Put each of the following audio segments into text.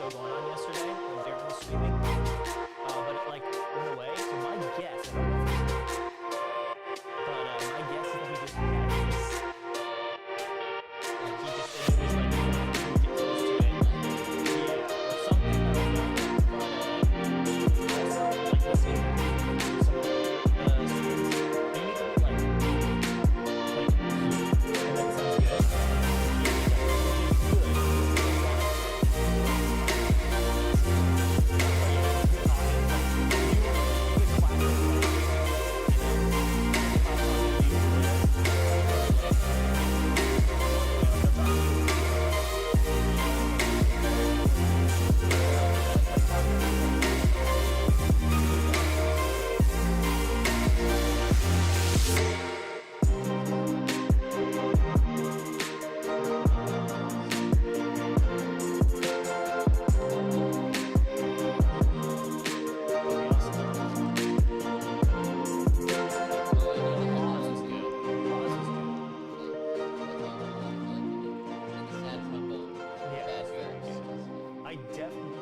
still going on yesterday when Derek was streaming, but it like went away. So my guess, I don't know for sure, but my guess is that he just had this. Like he just it was like get close to it, yeah, or something. I don't know. But also like let's get back to some of the streams. They need to like and that sounds good.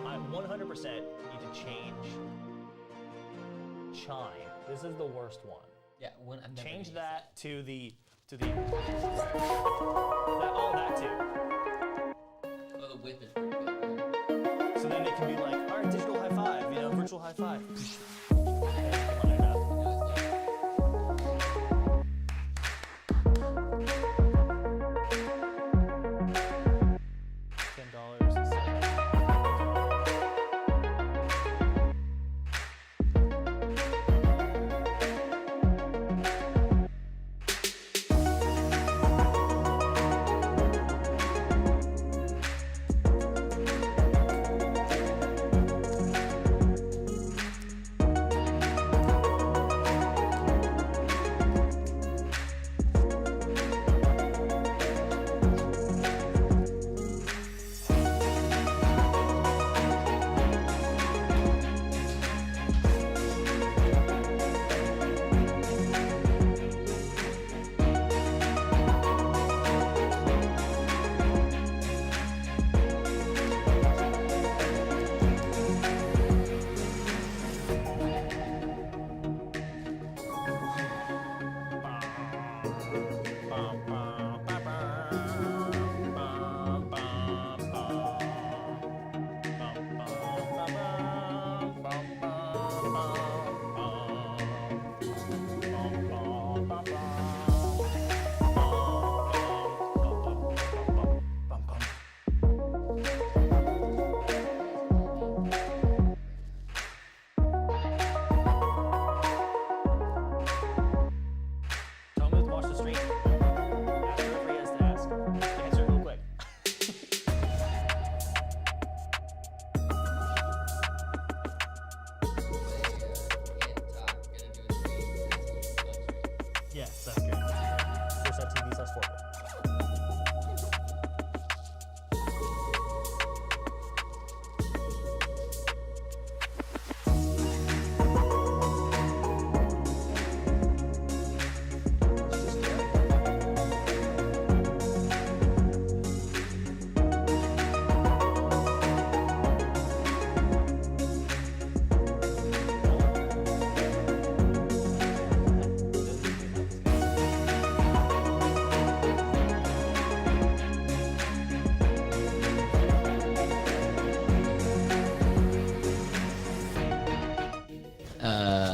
I 100% need to change chime. This is the worst one. Yeah, Change that to the that too. Oh, the width is pretty good. So then it can be like, all right, digital high five, you know, virtual high five. Yes, that's good. Sporcle.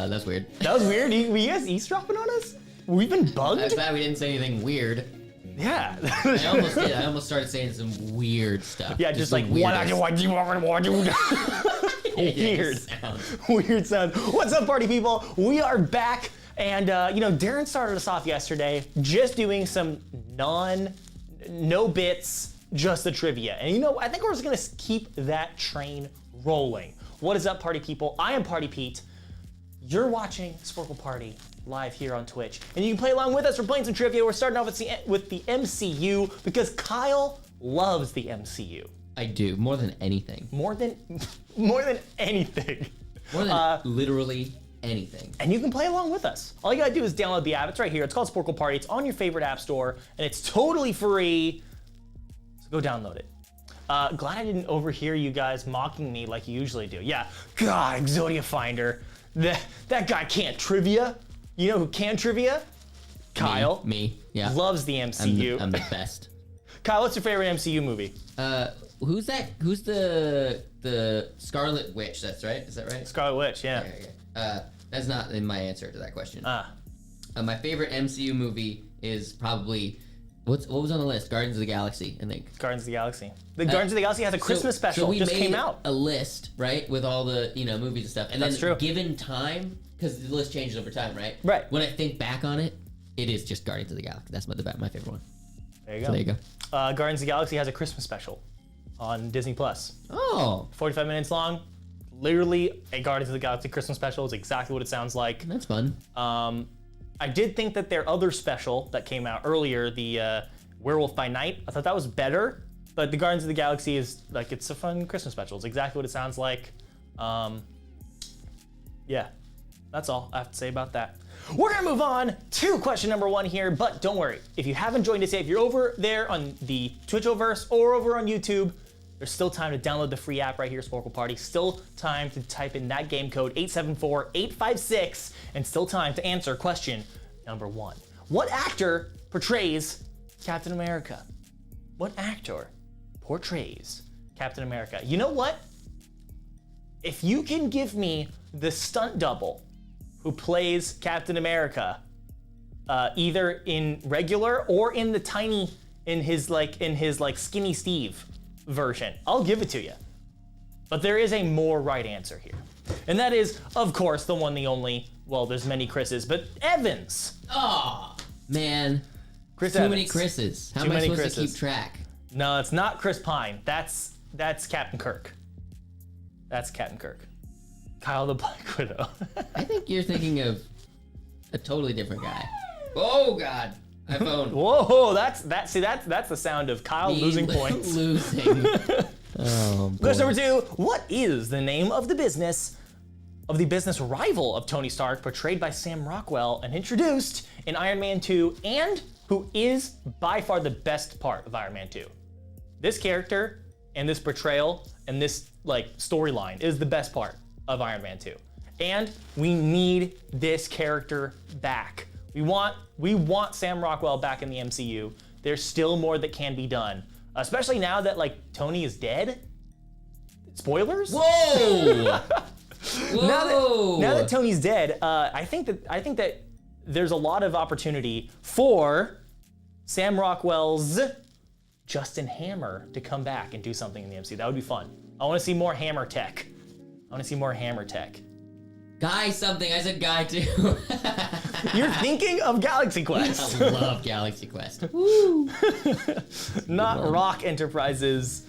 That's weird. That was weird. Were you guys eavesdropping on us? We've been bugged? I'm glad we didn't say anything weird. Yeah. I almost did. I almost started saying some weird stuff. Yeah, just like, weird. Weird sound. What's up, party people? We are back. And, you know, Darren started us off yesterday just doing some no bits, just the trivia. And, you know, I think we're just going to keep that train rolling. What is up, party people? I am Party Pete. You're watching Sporcle Party live here on Twitch. And you can play along with us. We're playing some trivia. We're starting off with the MCU because Kyle loves the MCU. I do, more than anything. More than anything. More than literally anything. And you can play along with us. All you gotta do is download the app. It's right here. It's called Sporcle Party. It's on your favorite app store, and it's totally free. So go download it. Glad I didn't overhear you guys mocking me like you usually do. Yeah, God, Exodia Finder. That guy can't trivia. You know who can trivia? Kyle. Me. Yeah. Loves the MCU. I'm the best. Kyle, what's your favorite MCU movie? Who's that? Who's the Scarlet Witch? That's right. Is that right? Scarlet Witch, yeah. Okay. That's not in my answer to that question. My favorite MCU movie is probably what was on the list? Guardians of the Galaxy, I think. Guardians of the Galaxy. The Guardians of the Galaxy has a Christmas special. So we just made came out. a list, right, with all the movies and stuff, and That's then true. given time, because the list changes over time, right? Right. When I think back on it, it is just Guardians of the Galaxy. That's my favorite one. There you go. So there you go. Guardians of the Galaxy has a Christmas special on Disney Plus. Oh, 45 minutes long. Literally a Guardians of the Galaxy Christmas special is exactly what it sounds like. that's fun. I did think that their other special that came out earlier, the Werewolf by Night, I thought that was better. But the Guardians of the Galaxy is like, it's a fun Christmas special. It's exactly what it sounds like. Yeah, that's all I have to say about that. We're gonna move on to question number 1 here, but don't worry. If you haven't joined us yet, if you're over there on the Twitchoverse or over on YouTube, there's still time to download the free app right here, Sporcle Party. Still time to type in that game code 874-856, and still time to answer question number 1. What actor portrays Captain America? What actor portrays Captain America? You know what? If you can give me the stunt double who plays Captain America, either in regular or in the in his Skinny Steve version, I'll give it to you. But there is a more right answer here. And that is, of course, the one, the only, well, there's many Chris's, but Evans. Oh, man. Chris Too Evans. many Chris's. How Too am I many supposed to Chris's. keep track? No, it's not Chris Pine. That's Captain Kirk. That's Captain Kirk. Kyle the Black Widow. I think you're thinking of a totally different guy. Oh God, iPhone. Whoa, that's the sound of Kyle Me losing points. Losing. Oh, boy. Question number 2, what is the name of the business rival of Tony Stark, portrayed by Sam Rockwell and introduced in Iron Man 2, and who is by far the best part of Iron Man 2? This character and this portrayal and this storyline is the best part of Iron Man 2. And we need this character back. We want Sam Rockwell back in the MCU. There's still more that can be done, especially now that Tony is dead. Spoilers? Whoa! Whoa! Now that Tony's dead, I think that there's a lot of opportunity for Sam Rockwell's Justin Hammer to come back and do something in the MCU. That would be fun. I want to see more Hammer tech. Guy something. I said guy too. You're thinking of Galaxy Quest. I love Galaxy Quest. Not Rock Enterprises,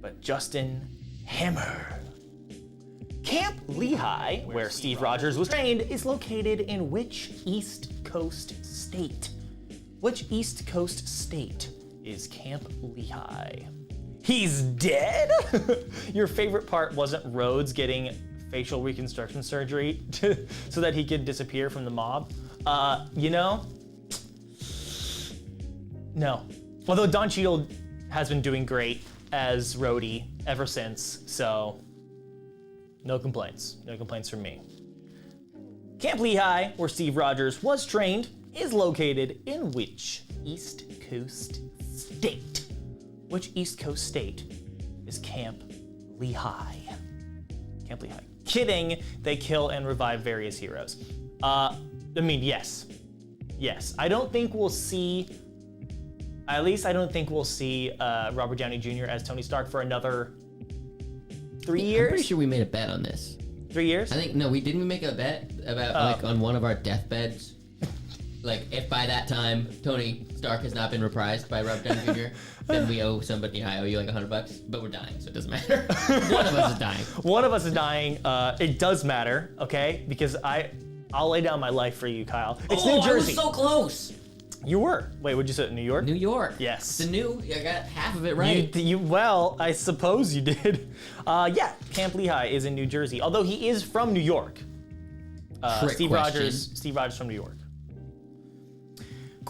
but Justin Hammer. Camp Lehigh, where Steve Rogers was trained, is located in which East Coast state? Which East Coast state is Camp Lehigh? He's dead? Your favorite part wasn't Rhodes getting facial reconstruction surgery so that he could disappear from the mob? No. Although Don Cheadle has been doing great as Rhodey ever since, so no complaints. No complaints from me. Camp Lehigh, where Steve Rogers was trained, is located in which East Coast state? Which East Coast state is Camp Lehigh? Camp Lehigh. Kidding, they kill and revive various heroes. Yes. Yes. I don't think we'll see, Robert Downey Jr. as Tony Stark for another 3 years. I'm pretty sure we made a bet on this. 3 years? I think, no, we didn't make a bet about, on one of our deathbeds. If by that time Tony Stark has not been reprised by Robert Downey Jr., then we owe somebody, I owe you $100, but we're dying, so it doesn't matter. One of us is dying. One of us is dying. It does matter, okay? Because I'll lay down my life for you, Kyle. It's New Jersey. I was so close. You were. Wait, what'd you say? New York? New York. Yes. I got half of it right. Well, I suppose you did. Yeah, Camp Lehigh is in New Jersey, although he is from New York. Steve Rogers from New York.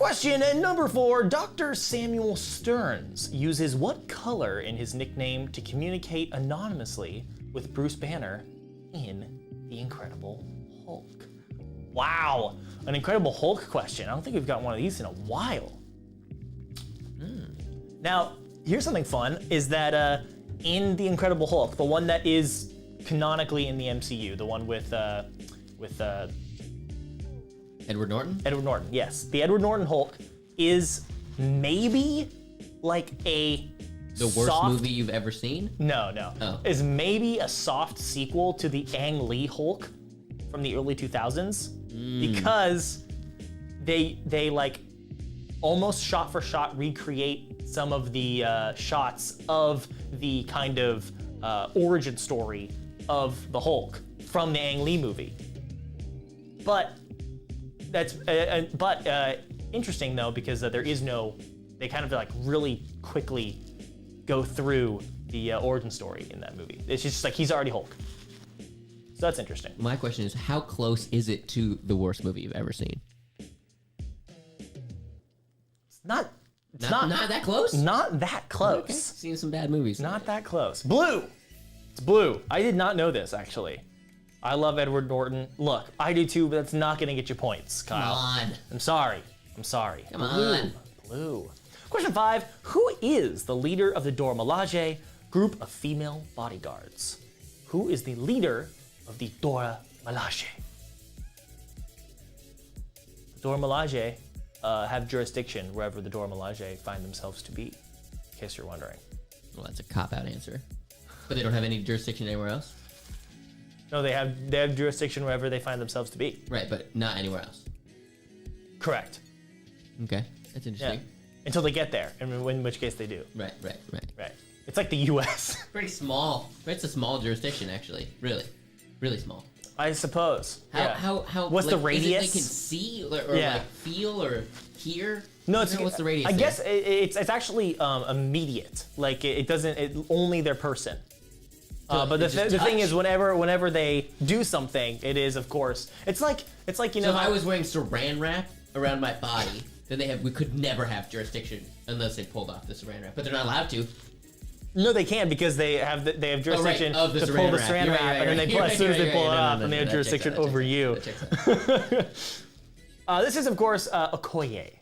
Question number 4. Dr. Samuel Stearns uses what color in his nickname to communicate anonymously with Bruce Banner in The Incredible Hulk? Wow, an Incredible Hulk question. I don't think we've got one of these in a while. Now, here's something fun, is that in The Incredible Hulk, the one that is canonically in the MCU, the one with Edward Norton? Edward Norton, yes. The Edward Norton Hulk is maybe like a The worst movie you've ever seen? No. Oh. Is maybe a soft sequel to the Ang Lee Hulk from the early 2000s because they like almost shot for shot recreate some of the shots of the kind of origin story of the Hulk from the Ang Lee movie. But that's interesting though, because there is no, they kind of like really quickly go through the origin story in that movie. It's just like he's already Hulk. So that's interesting. My question is, how close is it to the worst movie you've ever seen? Not that close? Not that close. Okay. Seen some bad movies. Not that close. Blue. It's Blue. I did not know this actually. I love Edward Norton. Look, I do too, but that's not gonna get you points, Kyle. Come on. I'm sorry. Come on. Blue. Question 5. Who is the leader of the Dora Milaje group of female bodyguards? Who is the leader of the Dora Milaje? The Dora Milaje have jurisdiction wherever the Dora Milaje find themselves to be, in case you're wondering. Well, that's a cop-out answer. But they don't have any jurisdiction anywhere else? No, they have jurisdiction wherever they find themselves to be. Right, but not anywhere else. Correct. Okay, that's interesting. Until they get there, and in which case they do. Right. Right. It's like the U.S. Pretty small. It's a small jurisdiction, actually. Really small. I suppose. How What's the like, radius? Is it they can see or like feel or hear? No, it's what's the radius? I there? guess it's actually immediate. Like it doesn't. Only their person. But the thing is, whenever they do something, it is of course. It's like you know. So if I was wearing Saran wrap around my body, then we could never have jurisdiction unless they pulled off the Saran wrap. But they're not allowed to. No, they can because they have jurisdiction of the to pull the Saran Saran wrap. wrap, and then they pull as soon as they pull it off, and they have jurisdiction over you. This is of course Okoye.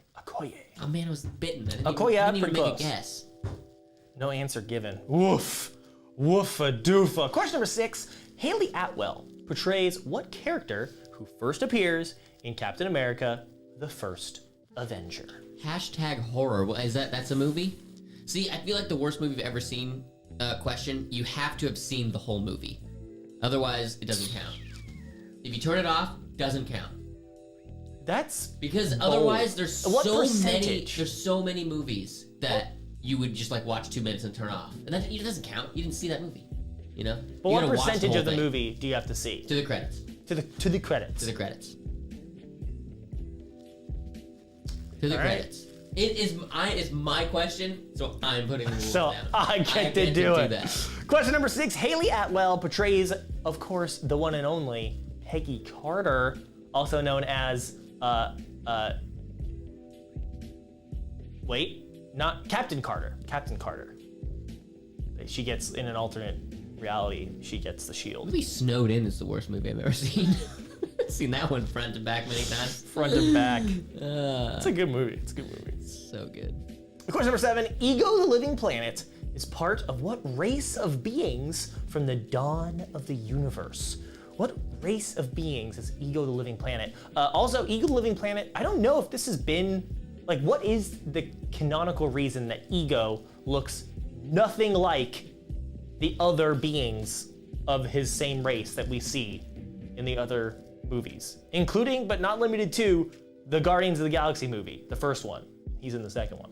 Oh man, I was bitten. I didn't Okoye, even pretty make close. a guess. No answer given. Woof. Woofa doofa. Question number 6. Haley Atwell portrays what character who first appears in Captain America: The First Avenger? #horror. Well, that's a movie? See, I feel like the worst movie you've ever seen question, you have to have seen the whole movie. Otherwise, it doesn't count. If you turn it off, doesn't count. That's because bold. otherwise there's so many movies that you would just like watch 2 minutes and turn off. And that it doesn't count. You didn't see that movie. You know? But what percentage of the movie do you have to see? To the credits. To the credits. To the credits. To the credits. It is my question, so I'm putting the rules down. I get to do it. Question number 6. Haley Atwell portrays, of course, the one and only Peggy Carter, also known as not Captain Carter. Captain Carter. She gets, in an alternate reality, she gets the shield. Movie Snowed In is the worst movie I've ever seen. Seen that one front to back many times. Front to back. It's a good movie. It's a good movie. So good. Question number 7. Ego the Living Planet is part of what race of beings from the dawn of the universe? What race of beings is Ego the Living Planet? Also, Ego the Living Planet, I don't know if this has been, like, what is the canonical reason that Ego looks nothing like the other beings of his same race that we see in the other movies, including but not limited to the Guardians of the Galaxy movie, the first one. He's in the second one.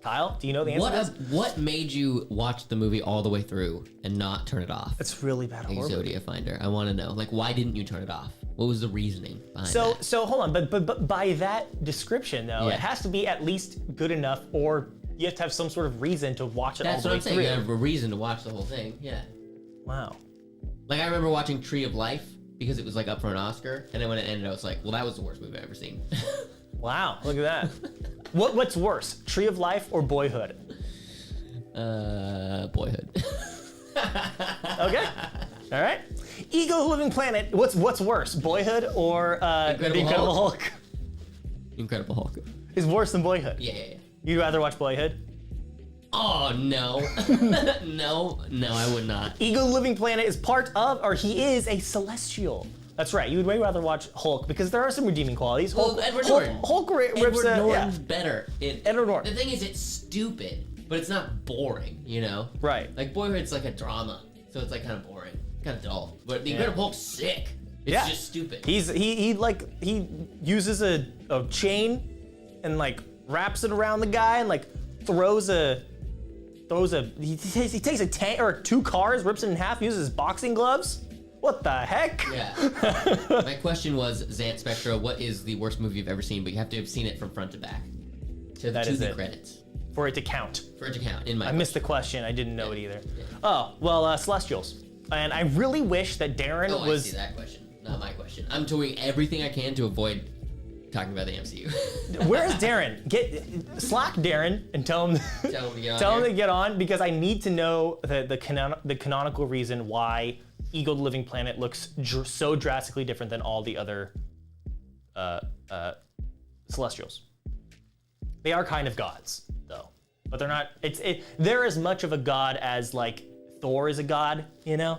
Kyle, do you know the answer to this? What made you watch the movie all the way through and not turn it off? It's really bad horror. Exodia Finder. I want to know. Like, why didn't you turn it off? What was the reasoning behind that? So hold on, but by that description though, it has to be at least good enough, or you have to have some sort of reason to watch it all the way through. That's what I'm saying. You have a reason to watch the whole thing. Yeah. Wow. Like I remember watching Tree of Life because it was like up for an Oscar, and then when it ended, I was like, well, that was the worst movie I've ever seen. Wow, look at that. What's worse, Tree of Life or Boyhood? Boyhood. Okay. All right. Ego the Living Planet. What's worse, Boyhood or The Incredible Hulk? Incredible Hulk. Is worse than Boyhood. Yeah. You'd rather watch Boyhood? Oh no. No, I would not. Ego the Living Planet is part of, or he is a celestial. That's right. You would way rather watch Hulk because there are some redeeming qualities. Hulk, Well, Edward Norton. Hulk rips Edward a, Norton's better. Edward Norton. The thing is, it's stupid, but it's not boring, you know? Right. Like, Boyhood's like a drama, so it's like kind of boring, kind of dull. But The Incredible Hulk's sick. It's just stupid. He uses a chain and like wraps it around the guy and like he takes a tank or 2 cars, rips it in half, uses boxing gloves. What the heck? Yeah. My question was, Zant Spectra, what is the worst movie you've ever seen? But you have to have seen it from front to back. To the credits. For it to count. For it to count, in my I missed the question. I didn't know it either. Oh, well, Celestials. And I really wish that Darren was... I see that question. Not my question. I'm doing everything I can to avoid talking about the MCU. Where's Darren? Slack Darren and tell him to get on because I need to know the canonical reason why Ego the Living Planet looks so drastically different than all the other Celestials. They are kind of gods, though, but they're not. They're as much of a god as like Thor is a god, you know?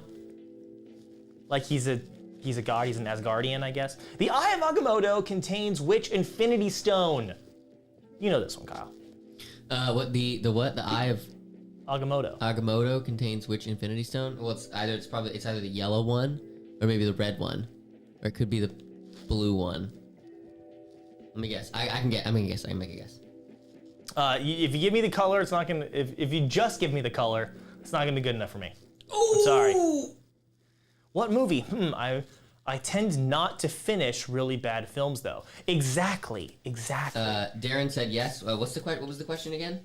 Like he's a god. He's an Asgardian, I guess. The Eye of Agamotto contains which Infinity Stone? You know this one, Kyle. What the Eye of Agamotto. Agamotto contains which Infinity Stone? Well, it's either the yellow one or maybe the red one, or it could be the blue one. Let me guess. I can make a guess. If you give me the color, it's not gonna. If you just give me the color, it's not gonna be good enough for me. I'm sorry. What movie? I tend not to finish really bad films, though. Exactly. Darren said yes. What was the question again?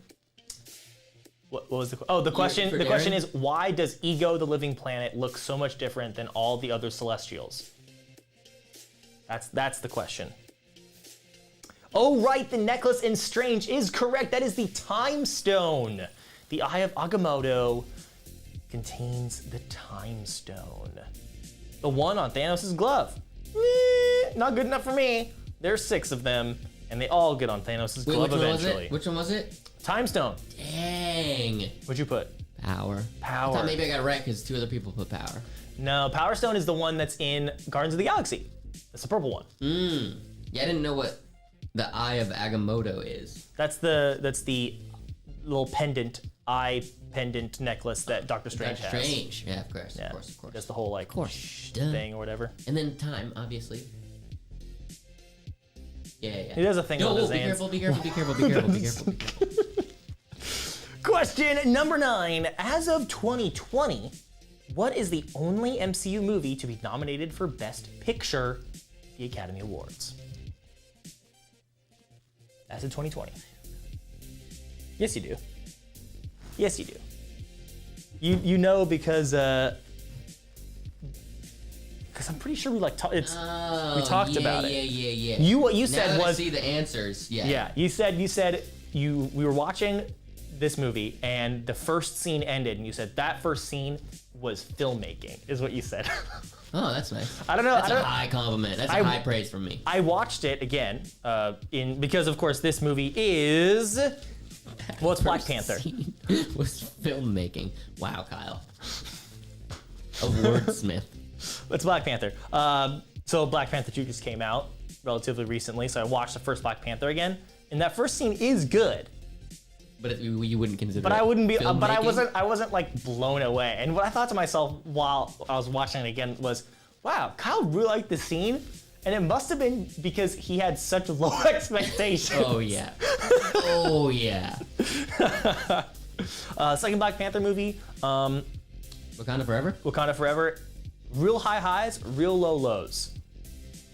What was the question? The question is, why does Ego the Living Planet look so much different than all the other Celestials? That's the question. Oh, right, the necklace in Strange is correct. That is the Time Stone. The Eye of Agamotto contains the Time Stone. The one on Thanos' glove. Not good enough for me. There's 6 of them, and they all get on Thanos' glove eventually. Which one was it? Time Stone. Dang. What'd you put? Power. I thought maybe I got it right because 2 other people put Power. No, Power Stone is the one that's in Guardians of the Galaxy. That's the purple one. Yeah, I didn't know what the Eye of Agamotto is. That's the little eye pendant necklace that Doctor Strange has. Strange. Yeah, of course. Just the whole thing or whatever. And then time, obviously. Yeah. He does a thing with his hands. Be careful. Question number 9. As of 2020, what is the only MCU movie to be nominated for Best Picture at the Academy Awards? As of 2020. Yes, you do. You know because I'm pretty sure we talked about it. Yeah. What you said was I see the answers. Yeah. Yeah. You said we were watching this movie and the first scene ended and you said that first scene was filmmaking is what you said. Oh, that's nice. I don't know. That's a high compliment. That's a high praise from me. I watched it again because of course this movie is it's Black Panther. Was filmmaking. Wow, Kyle. A wordsmith. It's Black Panther. So Black Panther 2 just came out relatively recently, so I watched the first Black Panther again, and that first scene is good. But you wouldn't consider. But I wouldn't be. Filmmaking? But I wasn't like blown away. And what I thought to myself while I was watching it again was, wow, Kyle really liked the scene, and it must have been because he had such low expectations. Oh yeah. Second Black Panther movie. Wakanda Forever. Wakanda Forever. Real high highs, real low lows.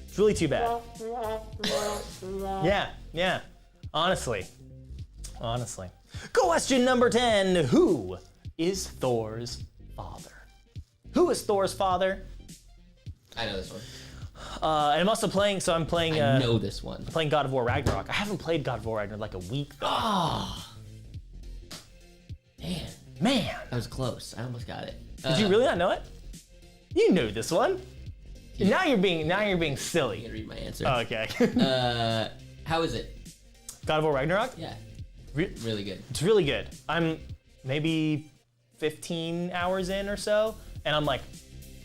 It's really too bad. Yeah. Honestly. Question number 10. Who is Thor's father? Who is Thor's father? I know this one. And I'm also playing. So I'm playing. I know this one. Playing God of War Ragnarok. I haven't played God of War Ragnarok in like a week though. Oh. Man. That was close. I almost got it. Did you really not know it? You knew this one. Now you're being silly. You can read my answer. Oh, okay. How is it? God of War Ragnarok? Yeah. Re- Really good. It's really good. I'm maybe 15 hours in or so, and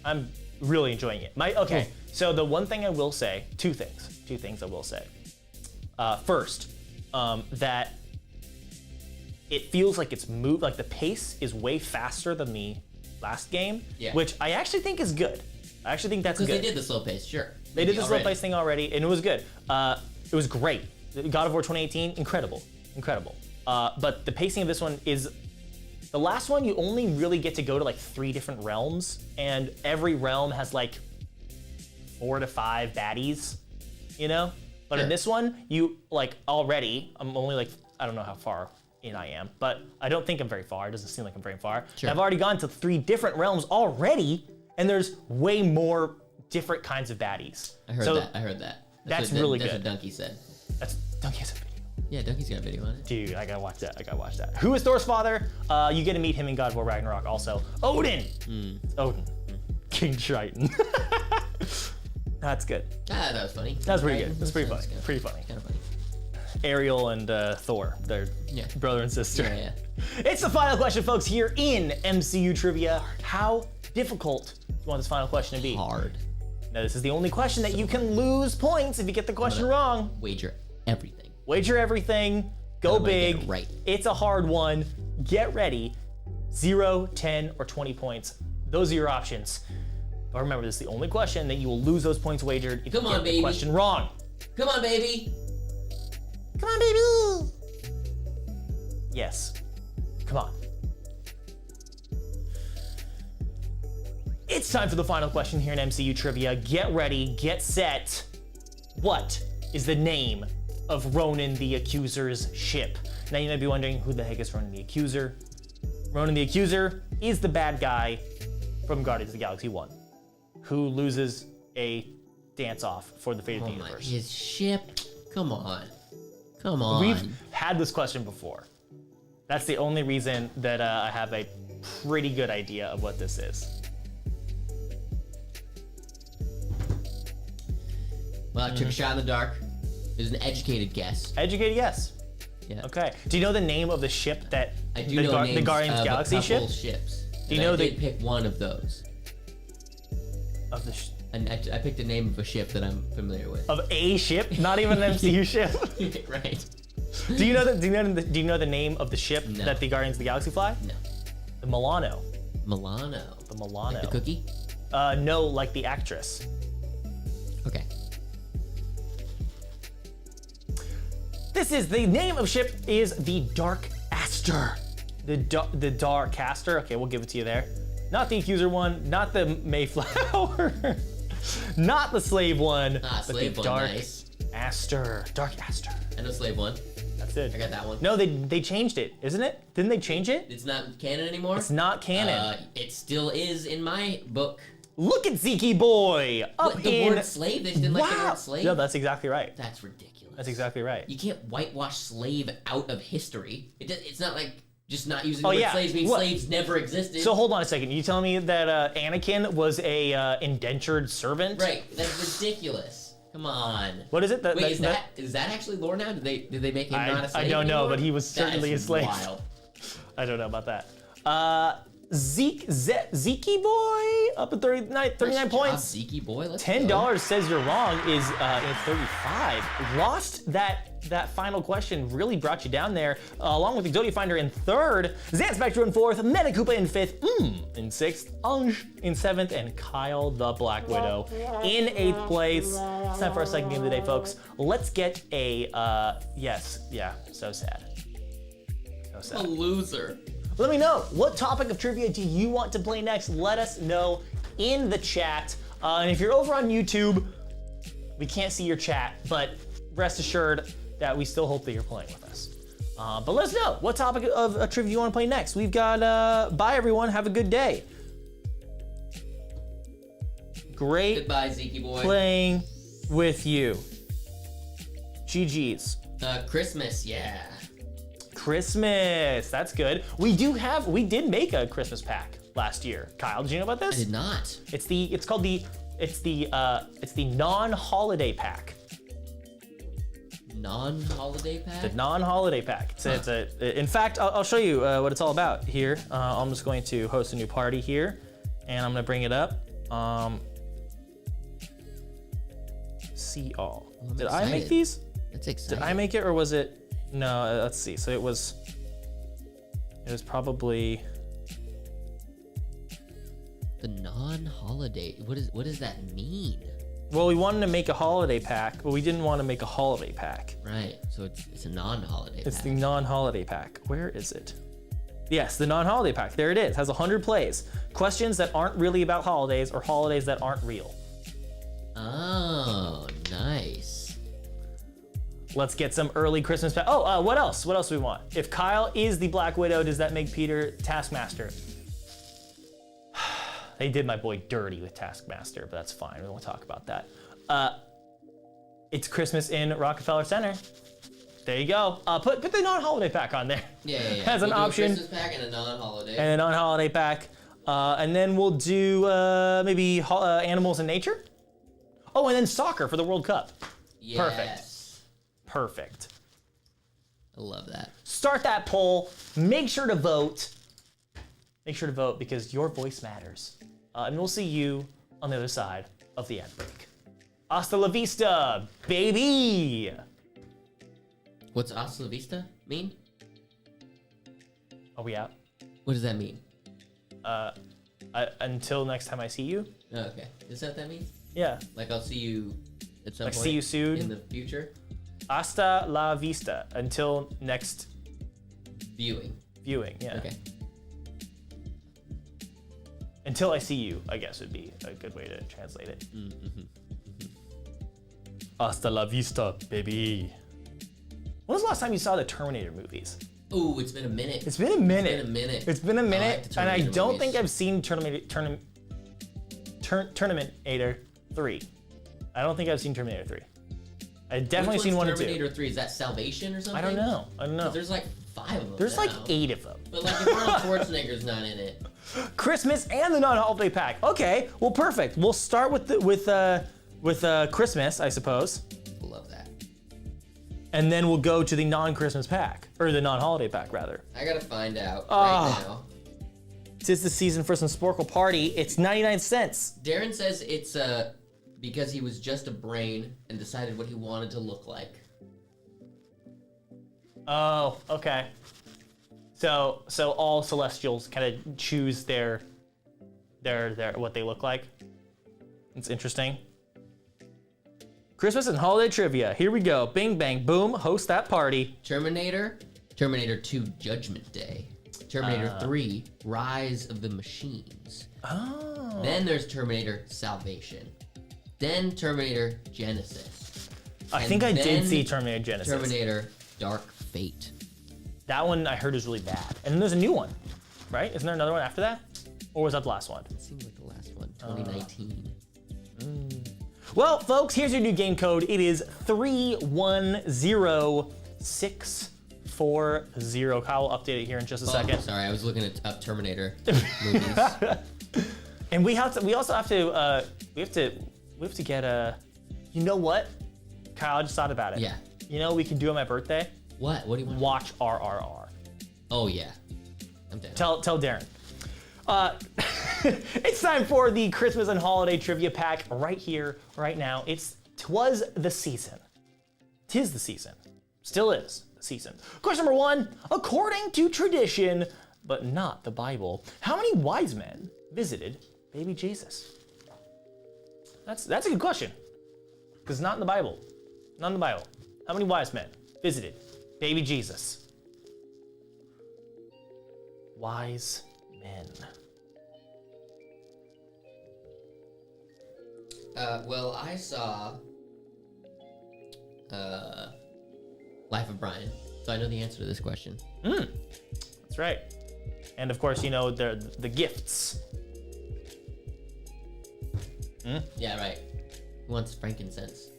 I'm really enjoying it. Okay, so the one thing I will say, two things I will say. First, that it feels like it's moved, like the pace is way faster than the last game, which I actually think is good. I actually think that's good. Because they did the slow pace, sure. They did the slow pace thing already, and it was good. It was great. God of War 2018, incredible. But the pacing of this one is, the last one you only really get to go to like 3 different realms, and every realm has like 4 to 5 baddies, you know? But in this one, you like already, I'm only like, I don't know how far in I am, but I don't think I'm very far. It doesn't seem like I'm very far. Sure. I've already gone to 3 different realms already, and there's way more different kinds of baddies. I heard that. That's really good. That's what Donkey said. Donkey has a video. Yeah, Donkey's got a video on it. Dude, I gotta watch that. Who is Thor's father? You get to meet him in God of War Ragnarok also. Odin! Odin. King Triton. That's good. That was funny. That was pretty good. That's pretty That's funny. Pretty funny. Kind of funny. Ariel and Thor, they're brother and sister. Yeah. It's the final question, folks, here in MCU Trivia. How difficult do you want this final question to be? Hard. Now, this is the only question that you can lose points if you get the question wrong. Wager everything. Wager everything. Go big. Get it right. It's a hard one. Get ready. 0, 10, or 20 points. Those are your options. But remember, this is the only question that you will lose those points wagered if you get the question wrong. Come on, baby. Come on, baby. Yes. Come on. It's time for the final question here in MCU Trivia. Get ready, get set. What is the name of Ronan the Accuser's ship? Now you might be wondering, who the heck is Ronan the Accuser? Ronan the Accuser is the bad guy from Guardians of the Galaxy 1, who loses a dance-off for the fate of the universe. His ship? Come on. We've had this question before. That's the only reason that I have a pretty good idea of what this is. Well, I took a shot in the dark. It was an educated guess. Educated guess. Yeah. Okay. Do you know the name of the ship that I do know names the Guardians of Galaxy a couple ship? ships. Do you know I did pick one of those. Of the And I picked the name of a ship that I'm familiar with. of a ship, not even an MCU ship. Right. Do you know the name of the ship that the Guardians of the Galaxy fly? No. The Milano. Milano. The Milano. Like the cookie? No, like the actress. Okay. The name of ship is the Dark Aster. The Dark Aster. Okay, we'll give it to you there. Not the Accuser one, not the Mayflower, not the Slave one, but Slave the one, Dark nice. Aster. Dark Aster. I know Slave one. That's it. I got that one. No, they changed it, isn't it? Didn't they change it? It's not canon anymore? It's not canon. It still is in my book. Look at Zeke Boy up What, the word slave? They just didn't like the word slave? No, that's exactly right. That's ridiculous. That's exactly right. You can't whitewash slave out of history. It's not like just not using the word yeah. slaves means What? slaves never existed. So hold on a second. You telling me that Anakin was a indentured servant? Right. That's ridiculous. Come on. What is it? Wait, is that actually lore now? Did they make him not a slave I don't know, anymore? but he was certainly a slave. Wild. I don't know about that. Zeke Boy up at 39 points. Zeke boy. Let's $10 go. says you're wrong is in 35. Lost that final question, really brought you down there, along with Exodia Finder in third, Zan Spectre in fourth, Metacoopa in fifth, in sixth, Ange in seventh, and Kyle the Black Widow in eighth place. It's time for our second game of the day, folks. Let's get a so sad. So sad. A loser. Let me know, what topic of trivia do you want to play next? Let us know in the chat. And if you're over on YouTube, we can't see your chat, but rest assured that we still hope that you're playing with us. But let us know what topic of trivia you want to play next. We've got, bye everyone, have a good day. great Goodbye, Zeke boy. playing with you. GG's. Christmas, yeah. Christmas, that's good. We did make a Christmas pack last year. Kyle, did you know about I this? did not. It's the non-holiday pack. Non-holiday pack? The non-holiday pack. In fact, I'll show you what it's all about here. I'm just going to host a new party here, and I'm gonna bring it up. See all. I'm Did I make excited. these? That's exciting. Did I make it or was it? No, let's see. So it was probably The non-holiday. What does that mean? well, we wanted to make a holiday pack, but we didn't want to make a holiday pack. Right. So it's a non-holiday It's pack. the non-holiday pack. Where is it? Yes, the non-holiday pack. There it is. Has 100 plays. Questions that aren't really about holidays or holidays that aren't real. Oh, nice. Let's get some early Christmas pack. Oh, what else? What else do we want? If Kyle is the Black Widow, does that make Peter Taskmaster? They did my boy dirty with Taskmaster, but that's fine. We won't talk about that. It's Christmas in Rockefeller Center. There you go. Put the non-holiday pack on there. Yeah. Has an We'll do option. a Christmas pack and a non-holiday. And a non-holiday pack. And then we'll do maybe animals in nature. Oh, and then soccer for the World Cup. Yes. Perfect. I love that. Start that poll. Make sure to vote. Make sure to vote because your voice matters. And we'll see you on the other side of the ad break. Hasta la vista, baby. What's hasta la vista mean? Are we out? What does that mean? Until next time I see you. Oh, okay. Is that what that means? Yeah. Like I'll see you at some Like point see you soon. in the future? Hasta la vista. Until next Viewing. viewing. Yeah. Okay. Until I see you, I guess would be a good way to translate it. Hasta la vista, baby. When was the last time you saw the Terminator movies? Ooh, it's been a minute. It's been a minute. It's been a minute. It's been a minute, the and I Terminator don't movies. think I've seen Terminator 3. I don't think I've seen Terminator 3. I've definitely Which seen one's 1 and 2. Terminator 3, is that Salvation or something? I don't know. 'Cause there's like 5 of them. There's like now. 8 of them. But like if Arnold Schwarzenegger's not in it. Christmas and the non-holiday pack. Okay, well, perfect. We'll start with Christmas, I suppose, Love that. and then we'll go to the non-Christmas pack or the non-holiday pack rather. I gotta find out Ah. right now. 'Tis the season for some Sporcle Party. It's 99 cents. Darren says it's because he was just a brain and decided what he wanted to look like. Oh, okay. So all Celestials kind of choose their what they look like. It's interesting. Christmas and holiday trivia. Here we go. Bing bang boom. Host that party. Terminator 2 Judgment Day, Terminator 3 Rise of the Machines. Oh. Then there's Terminator Salvation. Then Terminator Genesis. I And think I did then see Terminator Genesis. Terminator Dark Fate. That one I heard is really bad. And then there's a new one, right? Isn't there another one after that? Or was that the last one? It seems like the last one, 2019. Well, folks, here's your new game code. It is 310640. Kyle will update it here in just a second. Sorry, I was looking at up Terminator movies. And we also have to get a. You know what? Kyle, I just thought about it. Yeah. You know what we can do on my birthday? What? What do you want? Watch RRR. Oh yeah, I'm down. Tell Darren. It's time for the Christmas and holiday trivia pack right here, right now. Twas the season. 'Tis the season. Still is the season. Question number 1. According to tradition, but not the Bible, how many wise men visited baby Jesus? That's a good question. Because it's not in the Bible. Not in the Bible. How many wise men visited baby Jesus? Wise men. Well, I saw Life of Brian, so I know the answer to this question. That's right. And of course, you know, the gifts. Yeah, right. Who wants frankincense?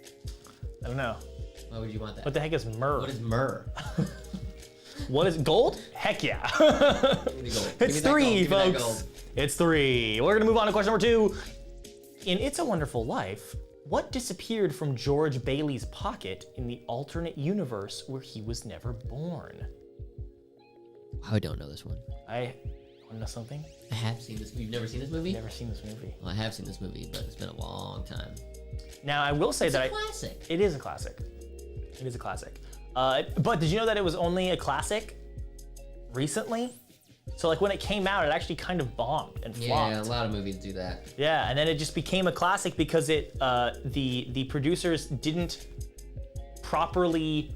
I don't know. Why would you want that? What the heck is myrrh? What is myrrh? What is gold? Heck yeah. Give me the gold. Give It's me that 3, gold. Give me that folks. gold. It's 3. We're gonna move on to question number 2. In It's a Wonderful Life, what disappeared from George Bailey's pocket in the alternate universe where he was never born? I don't know this one. I wanna know something? I have seen this. You've never seen this movie? Never seen this movie. Well, I have seen this movie, but it's been a long time. Now I will say It's that a classic. it is a classic. It is a classic. But did you know that it was only a classic recently? So like when it came out, it actually kind of bombed and flopped. Yeah, a lot of movies do that. Yeah, and then it just became a classic because the producers didn't properly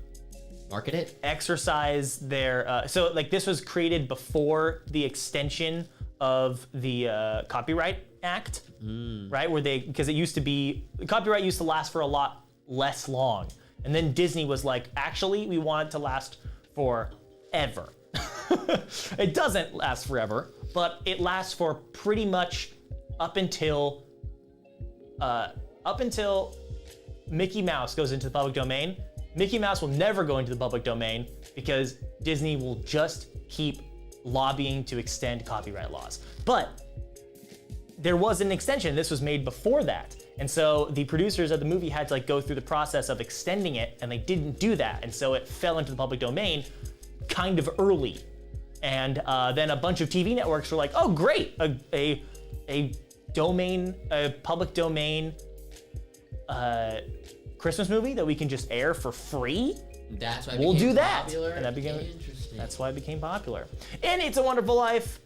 Market it? exercise their so like this was created before the extension of the Copyright Act, right? Where because it used to be copyright used to last for a lot less long, and then Disney was like, actually, we want it to last forever. It doesn't last forever, but it lasts for pretty much up until Mickey Mouse goes into the public domain. Mickey Mouse will never go into the public domain because Disney will just keep lobbying to extend copyright laws. But there was an extension. This was made before that. And so the producers of the movie had to like go through the process of extending it, and they didn't do that. And so it fell into the public domain kind of early. And then a bunch of TV networks were like, oh great, a public domain Christmas movie that we can just air for free? That's why it We'll became do that. popular. And that became Interesting. That's why it became popular. And It's a Wonderful Life,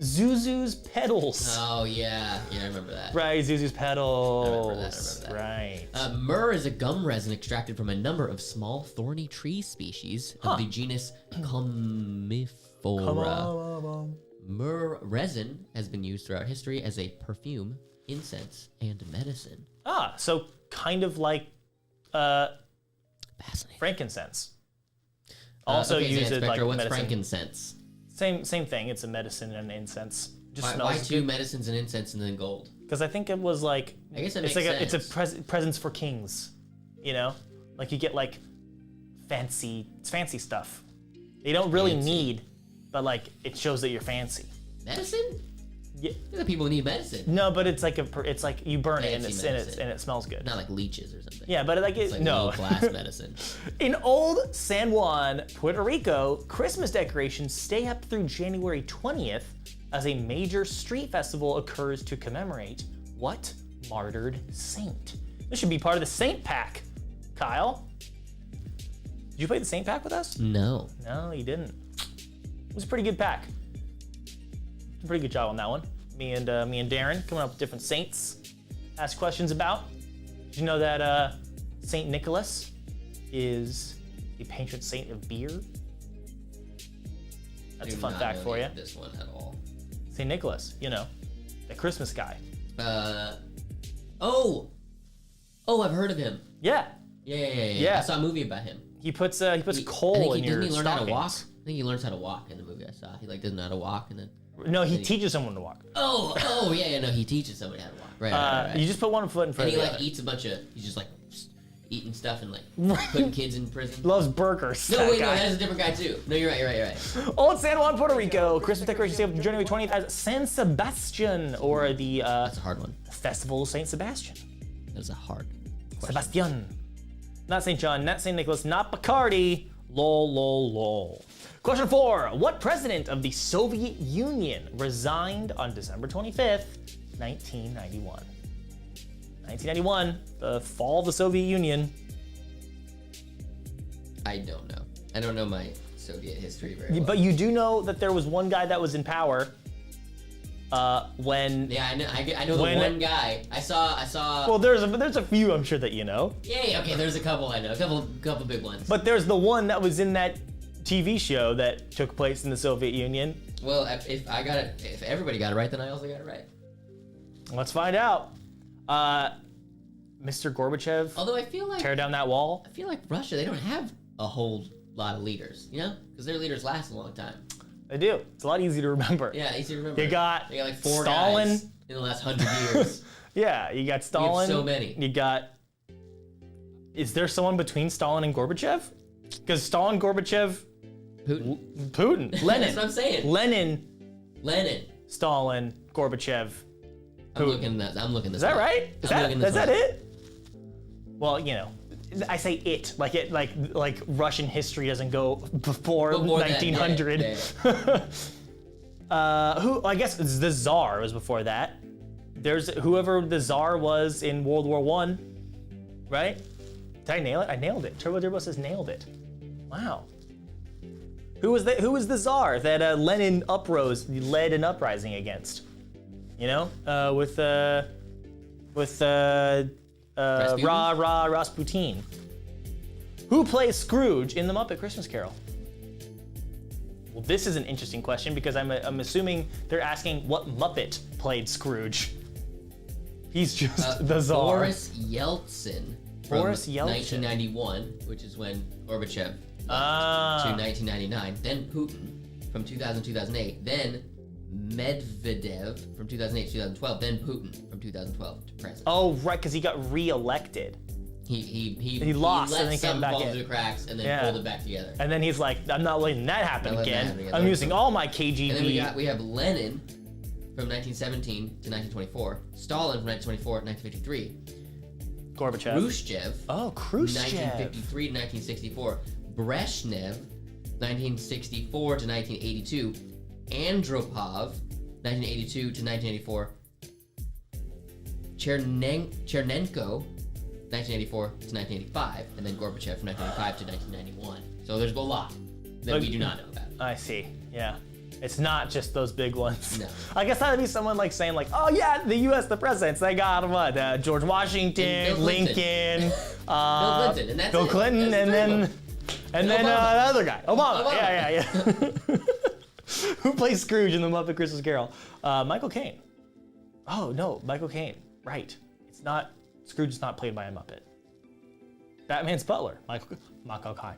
Zuzu's Petals. Oh yeah, yeah, I remember that. Right, Zuzu's Petals. I remember that. Right. Myrrh is a gum resin extracted from a number of small thorny tree species of the genus Commiphora. Myrrh resin has been used throughout history as a perfume, incense, and medicine. Ah, so kind of like Fascinating. frankincense. Also okay, used as like Spectre, what's medicine. frankincense? Same thing. It's a medicine and an incense. Just Why smells two medicines and incense and then gold? Because I think it was like I guess it it's makes like sense. it's a presents for kings, you know, like you get like fancy stuff. You don't really Fancy. need, but like it shows that you're fancy. Medicine? Yeah. The people who need medicine. No, but it's like it's like you burn it and Fancy medicine. and it smells good. Not like leeches or something. Yeah, but It's like no. low class medicine. In old San Juan, Puerto Rico, Christmas decorations stay up through January 20th as a major street festival occurs to commemorate what martyred saint? This should be part of the Saint Pack, Kyle. Did you play the Saint Pack with us? No. No, you didn't. It was a pretty good pack. Did a pretty good job on that one. Me and Darren coming up with different saints. Ask questions about. Did you know that Saint Nicholas is the patron saint of beer? That's a fun fact for you. This one at all. Saint Nicholas, you know, the Christmas guy. Oh, I've heard of him. Yeah, Yeah. I saw a movie about him. he puts coal in Doesn't your he learn how to walk? stockings. I think he learns how to walk in the movie I saw. He like doesn't know how to walk and then. No, he teaches someone to walk. Oh yeah. No, he teaches somebody how to walk. Right. You just put one foot in front And he of the like other. eats a bunch of. He's just like eating stuff and like putting kids in prison. Loves burgers. No, that wait, no, guy. that's a different guy too. No, you're right. Old San Juan, Puerto Rico, Christmas decorations stay up January 20th as San Sebastian, or the That's a hard one. Festival of Saint Sebastian. That's a hard question. Sebastian. Not St. John, not St. Nicholas, not Bacardi. Lol. Question 4. What president of the Soviet Union resigned on December 25th, 1991? 1991, the fall of the Soviet Union. I don't know. I don't know my Soviet history very well. But you do know that there was one guy that was in power when... Yeah, I know the one guy. I saw. Well, there's a few I'm sure that you know. Yeah. Okay, there's a couple I know. A couple big ones. But there's the one that was in that TV show that took place in the Soviet Union. Well, if everybody got it right, then I also got it right. Let's find out. Mr. Gorbachev, Although I feel like tear down that wall. Russia, they don't have a whole lot of leaders, you know, because their leaders last a long time. They do. It's a lot easier to remember. Yeah, easy to remember. You got they got like four Stalin, guys. in the last 100 years. Yeah, you got Stalin. so many. You got. Is there someone between Stalin and Gorbachev? Because Stalin, Gorbachev, Putin. Lenin. That's what I'm saying. Lenin, Stalin, Gorbachev. I'm looking this. Is that right? Is that it? Well, I say it like Russian history doesn't go before 1900. Who I guess the Tsar was before that. There's whoever the Tsar was in World War I, right? Did I nail it? I nailed it. Turbo says nailed it. Wow. Who was the Tsar that Lenin led an uprising against? With Rasputin. Who plays Scrooge in The Muppet Christmas Carol? Well, this is an interesting question because I'm assuming they're asking what Muppet played Scrooge. He's just the Tsar. Boris Yeltsin. From 1991, which is when Gorbachev left, to 1999. Then Putin from 2000-2008. Then Medvedev from 2008 to 2012. Then Putin from 2012 to present. Oh, right, because he got re-elected. He lost let and then came back fall in. through the cracks and then pulled it back together. And then he's like, I'm not letting that happen again. I'm using all my KGB. And then we have Lenin from 1917 to 1924. Stalin from 1924 to 1953. Gorbachev. Khrushchev. Oh, Khrushchev. 1953 to 1964. Brezhnev, 1964 to 1982. Andropov, 1982 to 1984. Chernenko, 1984 to 1985, and then Gorbachev from 1995 to 1991. So there's a lot that we do not know about. I see. Yeah. It's not just those big ones. No. I guess that would be someone like saying like, oh yeah, the U.S. the presidents, they got what? George Washington, Lincoln, Bill Clinton, and that's Bill Clinton, and then the other guy, Obama. Yeah. Who plays Scrooge in The Muppet Christmas Carol? Michael Caine. Oh no, Michael Caine. Right. It's not. Scrooge is not played by a Muppet. Batman's butler, Michael Caine.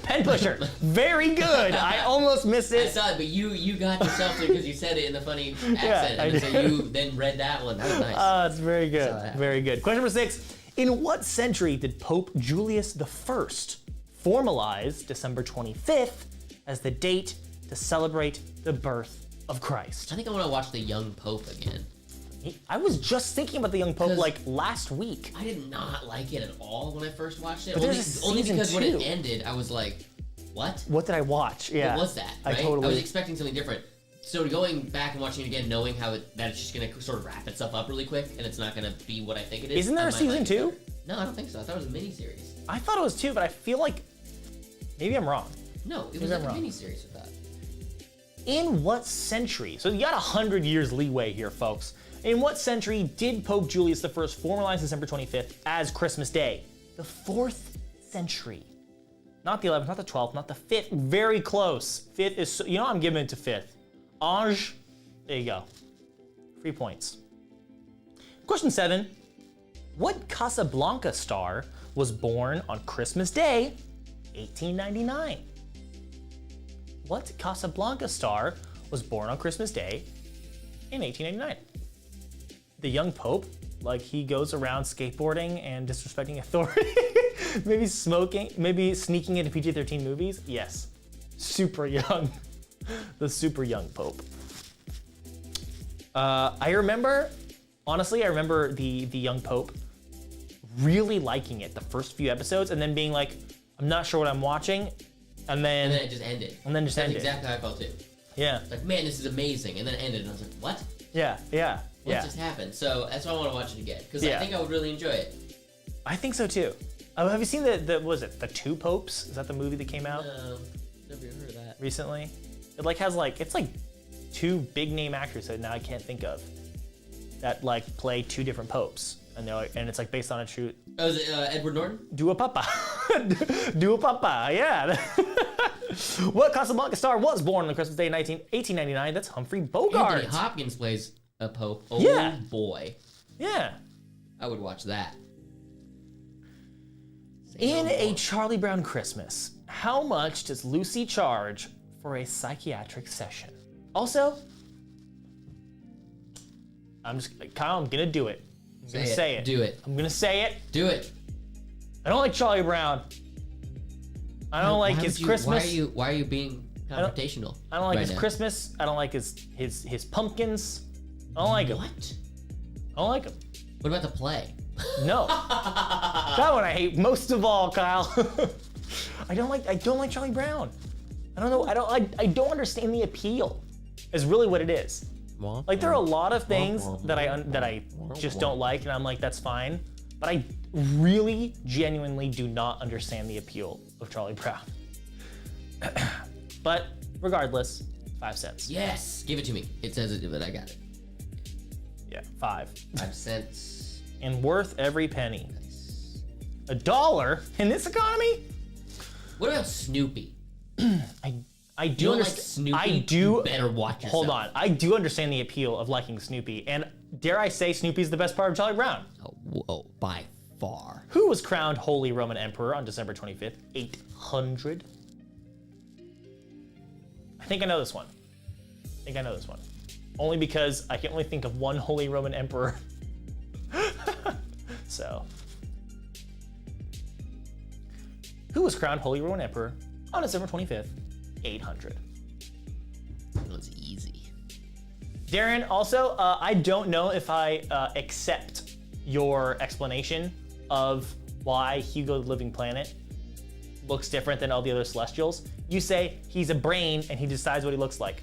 Pen pusher, very good. I almost missed it. I saw it, but you got yourself there because you said it in the funny accent, I and so did. you then read that one. That was nice. It's very good. Very good. Question number 6. In what century did Pope Julius I formalize December 25th as the date to celebrate the birth of Christ? I think I want to watch The Young Pope again. I was just thinking about the young Pope like last week. I did not like it at all when I first watched it. But Only there's a because season when it 2. ended, I was like, what? What did I watch? Yeah. What was that? Right? I was expecting something different. So going back and watching it again, knowing that it's just going to sort of wrap itself up really quick, and it's not going to be what I think it is. Isn't there a season 2? No, I don't think so. I thought it was a miniseries. I thought it was 2, but I feel like maybe I'm wrong. No, it was like a miniseries with that. In what century? So you got 100 years leeway here, folks. In what century did Pope Julius I formalize December 25th as Christmas Day? The 4th century. Not the 11th, not the 12th, not the 5th. Very close. 5th is, I'm giving it to 5th. Ange, there you go. 3 points. Question 7. What Casablanca star was born on Christmas Day, 1899? What Casablanca star was born on Christmas Day in 1899? The young Pope, like he goes around skateboarding and disrespecting authority, maybe smoking, maybe sneaking into PG-13 movies. Yes, super young, the super young Pope. I remember the young Pope really liking it the first few episodes and then being like, I'm not sure what I'm watching, and then it just ended. That's exactly how I felt too. Yeah. Like, man, this is amazing, and then it ended, and I was like, what? Yeah. What just happened? So that's why I want to watch it again, because I think I would really enjoy it. I think so too. Have you seen the Two Popes? Is that the movie that came out? No, never heard of that. Recently? It has it's 2 big name actors that now I can't think of that play 2 different popes. And it's based on a true. Oh, is it Edward Norton? Dua Papa. Dua Papa, yeah. What Casablanca star was born on Christmas Day 1899? That's Humphrey Bogart. Anthony Hopkins plays a pope. Oh boy. Yeah. I would watch that. In A Charlie Brown Christmas, how much does Lucy charge for a psychiatric session? Also, Kyle, I'm gonna do it. I'm gonna say it. Do it. I'm gonna say it. Do it. I don't like Charlie Brown. I don't like his Christmas. Why are you being confrontational? I don't like right his now? Christmas. I don't like his pumpkins. I don't like him. What? I don't like him. What about the play? No. That one I hate most of all, Kyle. I don't like Charlie Brown. I don't know. I don't understand the appeal. Is really what it is. Like there are a lot of things that I just don't like, and I'm like, that's fine. But I really genuinely do not understand the appeal of Charlie Brown. But regardless, 5 cents. Yes, give it to me. It says it, but I got it. Yeah, 5. 5 cents. And worth every penny. Nice. $1 in this economy? What about Snoopy? I do You don't like understand. Snoopy? I do. You better watch yourself. Hold on. I do understand the appeal of liking Snoopy, and dare I say, Snoopy's the best part of Charlie Brown. Oh, by far. Who was crowned Holy Roman Emperor on December 25th, 800? I think I know this one. Only because I can only think of one Holy Roman Emperor. So. Who was crowned Holy Roman Emperor on December 25th, 800? That was easy. Darren, also, I don't know if I accept your explanation of why Hugo the Living Planet looks different than all the other Celestials. You say he's a brain and he decides what he looks like.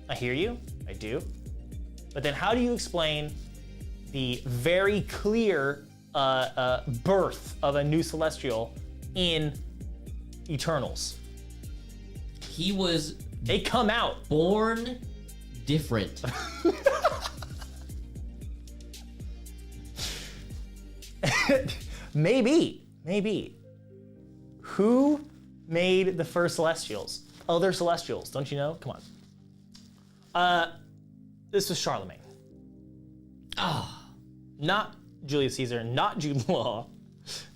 I hear you, I do. But then how do you explain the very clear birth of a new Celestial in Eternals? He was They come out. born different. Maybe. Who made the first Celestials? Other Celestials, don't you know? Come on. This was Charlemagne. Not Julius Caesar, not Jude Law,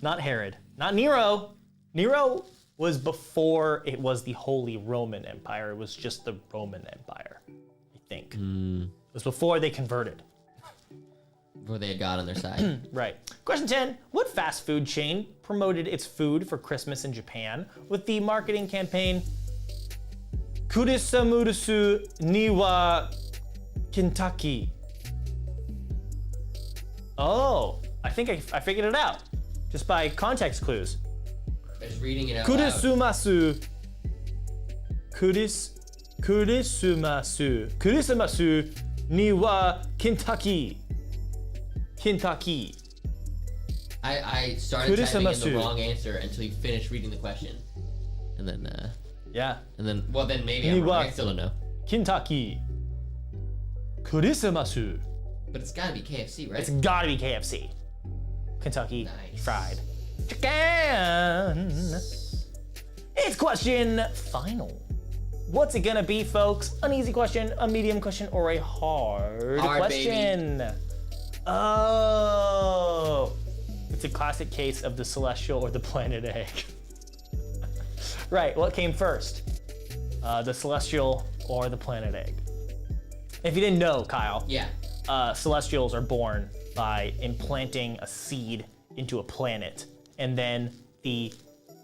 not Herod, not Nero. Nero was before it was the Holy Roman Empire. It was just the Roman Empire, I think. It was before they converted. Before they had God on their side. Right. Question 10. What fast food chain promoted its food for Christmas in Japan with the marketing campaign Kurisamurusu Niwa Kentucky? Oh, I think I figured it out. Just by context clues. Just reading it out loud. Kurisumasu Niwa Kentucky. I started typing in Kurisamusu. the wrong answer until you finished reading the question. And then, Yeah. then maybe I'm wrong. I Niwa. still don't know. Kentucky. Kurisumasu. But it's gotta be KFC, right? It's gotta be KFC. Kentucky Nice. Fried Chicken. It's question final. What's it gonna be, folks? An easy question, a medium question, or a hard question? Oh, it's a classic case of the celestial or the planet egg. Right, what came first? The celestial or the planet egg? If you didn't know, Kyle, Yeah. Celestials are born by implanting a seed into a planet, and then the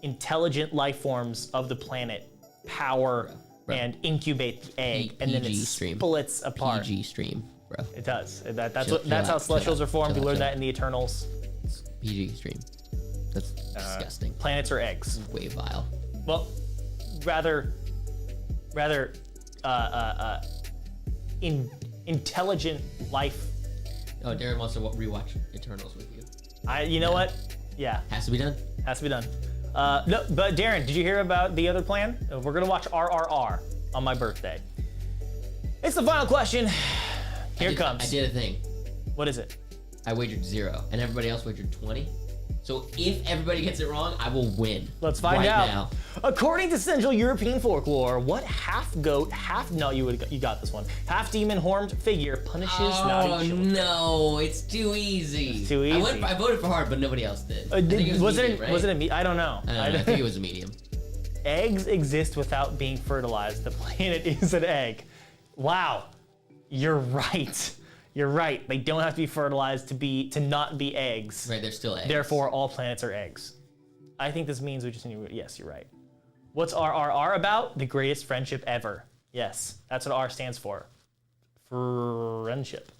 intelligent life forms of the planet power and incubate the egg, and then it PG stream. splits apart. PG stream, bro. It does. That's Chill how out, Celestials chill are formed. out, We chill learned out. that in the Eternals. PG stream. That's disgusting. Planets are eggs. Way vile. Well, rather, intelligent life. Oh, Darren wants to rewatch Eternals with you. You know what? Yeah, Has to be done. has to be done. No, but Darren, did you hear about the other plan? We're gonna watch RRR on my birthday. It's the final question. Here it comes. I did a thing. What is it? I wagered 0, and everybody else wagered 20. So if everybody gets it wrong, I will win. Let's find right out. now. According to Central European folklore, what half goat, you got this one. Half demon horned figure punishes naughty children? No, it's too easy. It's too easy. I voted for hard, but nobody else did. I think it was medium, right? Was it a meat? I don't know. I don't know. I think it was a medium. Eggs exist without being fertilized. The planet is an egg. Wow, you're right. You're right. They don't have to be fertilized to not be eggs. Right, they're still eggs. Therefore, all planets are eggs. I think this means we just need to, yes, you're right. What's RRR about? The greatest friendship ever. Yes, that's what R stands for. Friendship.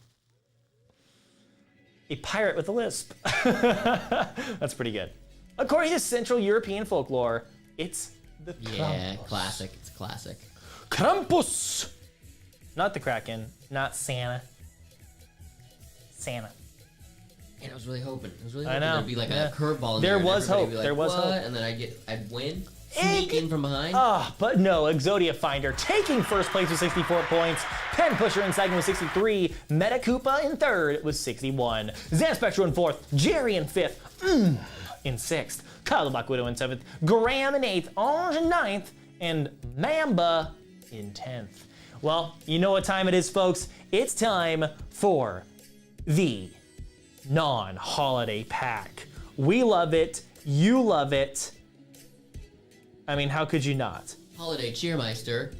A pirate with a lisp. That's pretty good. According to Central European folklore, it's the Krampus. Yeah, classic. It's classic. Krampus! Not the Kraken, not Santa. Santa. And I was really hoping. I know, there'd be like yeah. a curveball in There and was everybody hope, would be like, there was what? hope. And then I'd win. Sneak in from behind. But no, Exodia Finder taking first place with 64 points. Pen Pusher in second with 63. Metacoopa in third with 61. Zan Spectro in fourth. Jerry in fifth. In sixth. Kyle the Black Widow in seventh. Graham in eighth. Orange in ninth. And Mamba in 10th. Well, you know what time it is, folks. It's time for the non-holiday pack. We love it. You love it. I mean, how could you not? Holiday Cheermeister.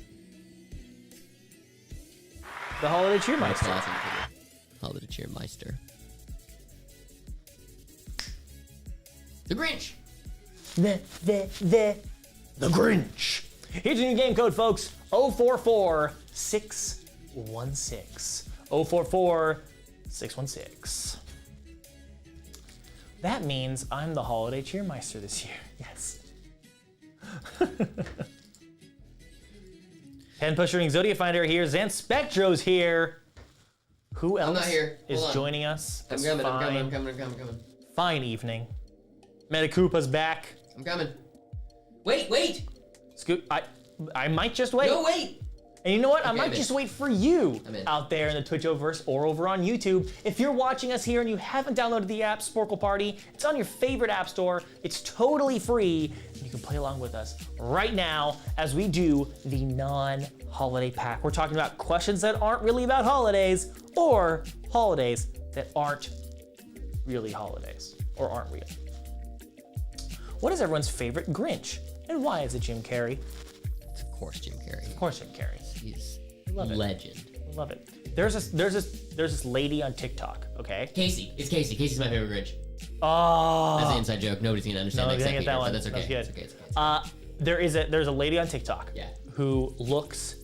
The Holiday Cheermeister. Holiday Cheermeister. The Grinch. The Grinch. Here's your new game code, folks. 044616. 044616. That means I'm the Holiday Cheermeister this year. Yes. Pen Pusher and Exodia Finder are here. Zan Spectro's here. Who else I'm not here. is Hold on. joining us? I'm That's coming. fine. I'm coming. Fine evening. Metacoopa's back. I'm coming. Wait. Scoot. I might just wait. No, wait. And you know what? I Okay, might I'm just in. wait for you I'm in. out there in the Twitchoverse or over on YouTube. If you're watching us here and you haven't downloaded the app Sporcle Party, it's on your favorite app store. It's totally free. And you can play along with us right now as we do the non-holiday pack. We're talking about questions that aren't really about holidays or holidays that aren't really holidays or aren't real. What is everyone's favorite Grinch? And why is it Jim Carrey? It's of course Jim Carrey. Of course Jim Carrey. He's love it. legend. I love it. There's this lady on TikTok, okay? Casey. It's Casey. Casey's my favorite Grinch. Oh. That's an inside joke. Nobody's gonna understand No, that didn't except get that Peter, one. but that's okay. That was It's good. okay. It's okay. There's a lady on TikTok Yeah. who looks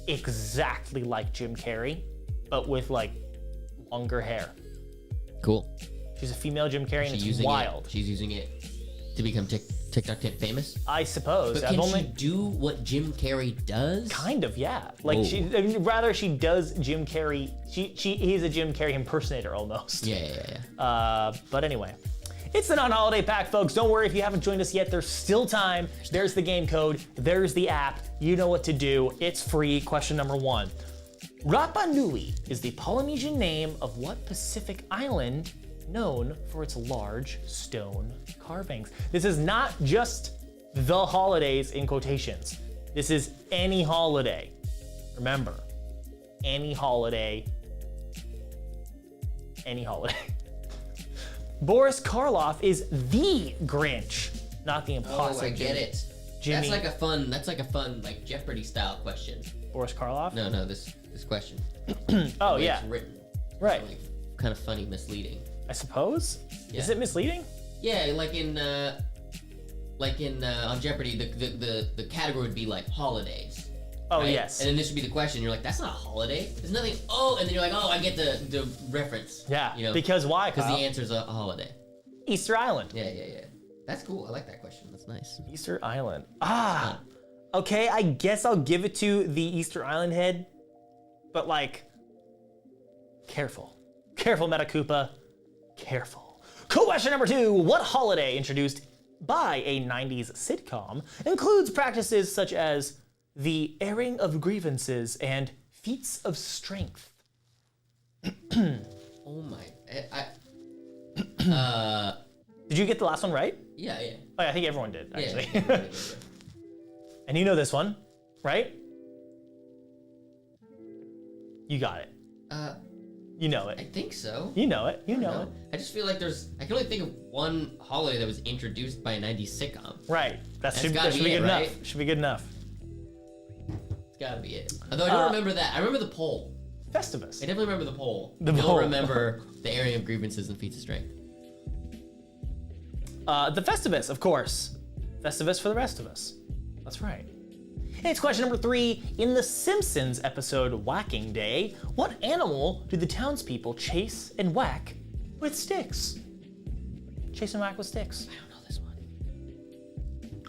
exactly like Jim Carrey, but with like longer hair. Cool. She's a female Jim Carrey, and She's it's using wild. it. She's using it to become TikTok famous. I suppose. But can she do what Jim Carrey does? Kind of, yeah. Like Whoa. rather she does Jim Carrey. He's a Jim Carrey impersonator almost. Yeah. But anyway, it's the non-holiday pack, folks. Don't worry if you haven't joined us yet. There's still time. There's the game code. There's the app. You know what to do. It's free. Question number 1. Rapa Nui is the Polynesian name of what Pacific island known for its large stone carvings? This is not just the holidays in quotations. This is any holiday. Remember, any holiday. Any holiday. Boris Karloff is the Grinch, not the imposter. Oh, I get it. Jimmy. That's like a fun like Jeopardy style question. Boris Karloff? No, this question. Oh, The way yeah. It's written. Right. Like, kind of funny, misleading. I suppose. Yeah. Is it misleading? Yeah, like in on Jeopardy, the category would be like holidays. Oh, right? yes. And then this would be the question. You're like, that's not a holiday. There's nothing. Oh, and then you're like, oh, I get the reference. Yeah. You know, Because why, because Kyle? the answer's a holiday. Easter Island. Yeah. That's cool. I like that question. That's nice. Easter Island. Ah. Okay, I guess I'll give it to the Easter Island head. But like, careful. Careful, Metacoopa. Careful. Question number 2. What holiday introduced by a 90s sitcom includes practices such as the airing of grievances and feats of strength? Oh my. Did you get the last one right? Yeah. Oh, yeah, I think everyone did, actually. Yeah. And you know this one, right? You got it. You know I it. think so. You know it. You know No. it. I just feel like I can only think of one holiday that was introduced by a 90s sitcom. Right. That should gotta be be good it, right? enough. Should be good enough. It's gotta be it. Although I don't remember that. I remember the poll. Festivus. I definitely remember the poll. The I don't poll. remember the airing of grievances and feats of strength. The Festivus, of course. Festivus for the rest of us. That's right. Hey, it's question number 3. In the Simpsons episode Whacking Day, what animal do the townspeople chase and whack with sticks? Chase and whack with sticks. I don't know this one.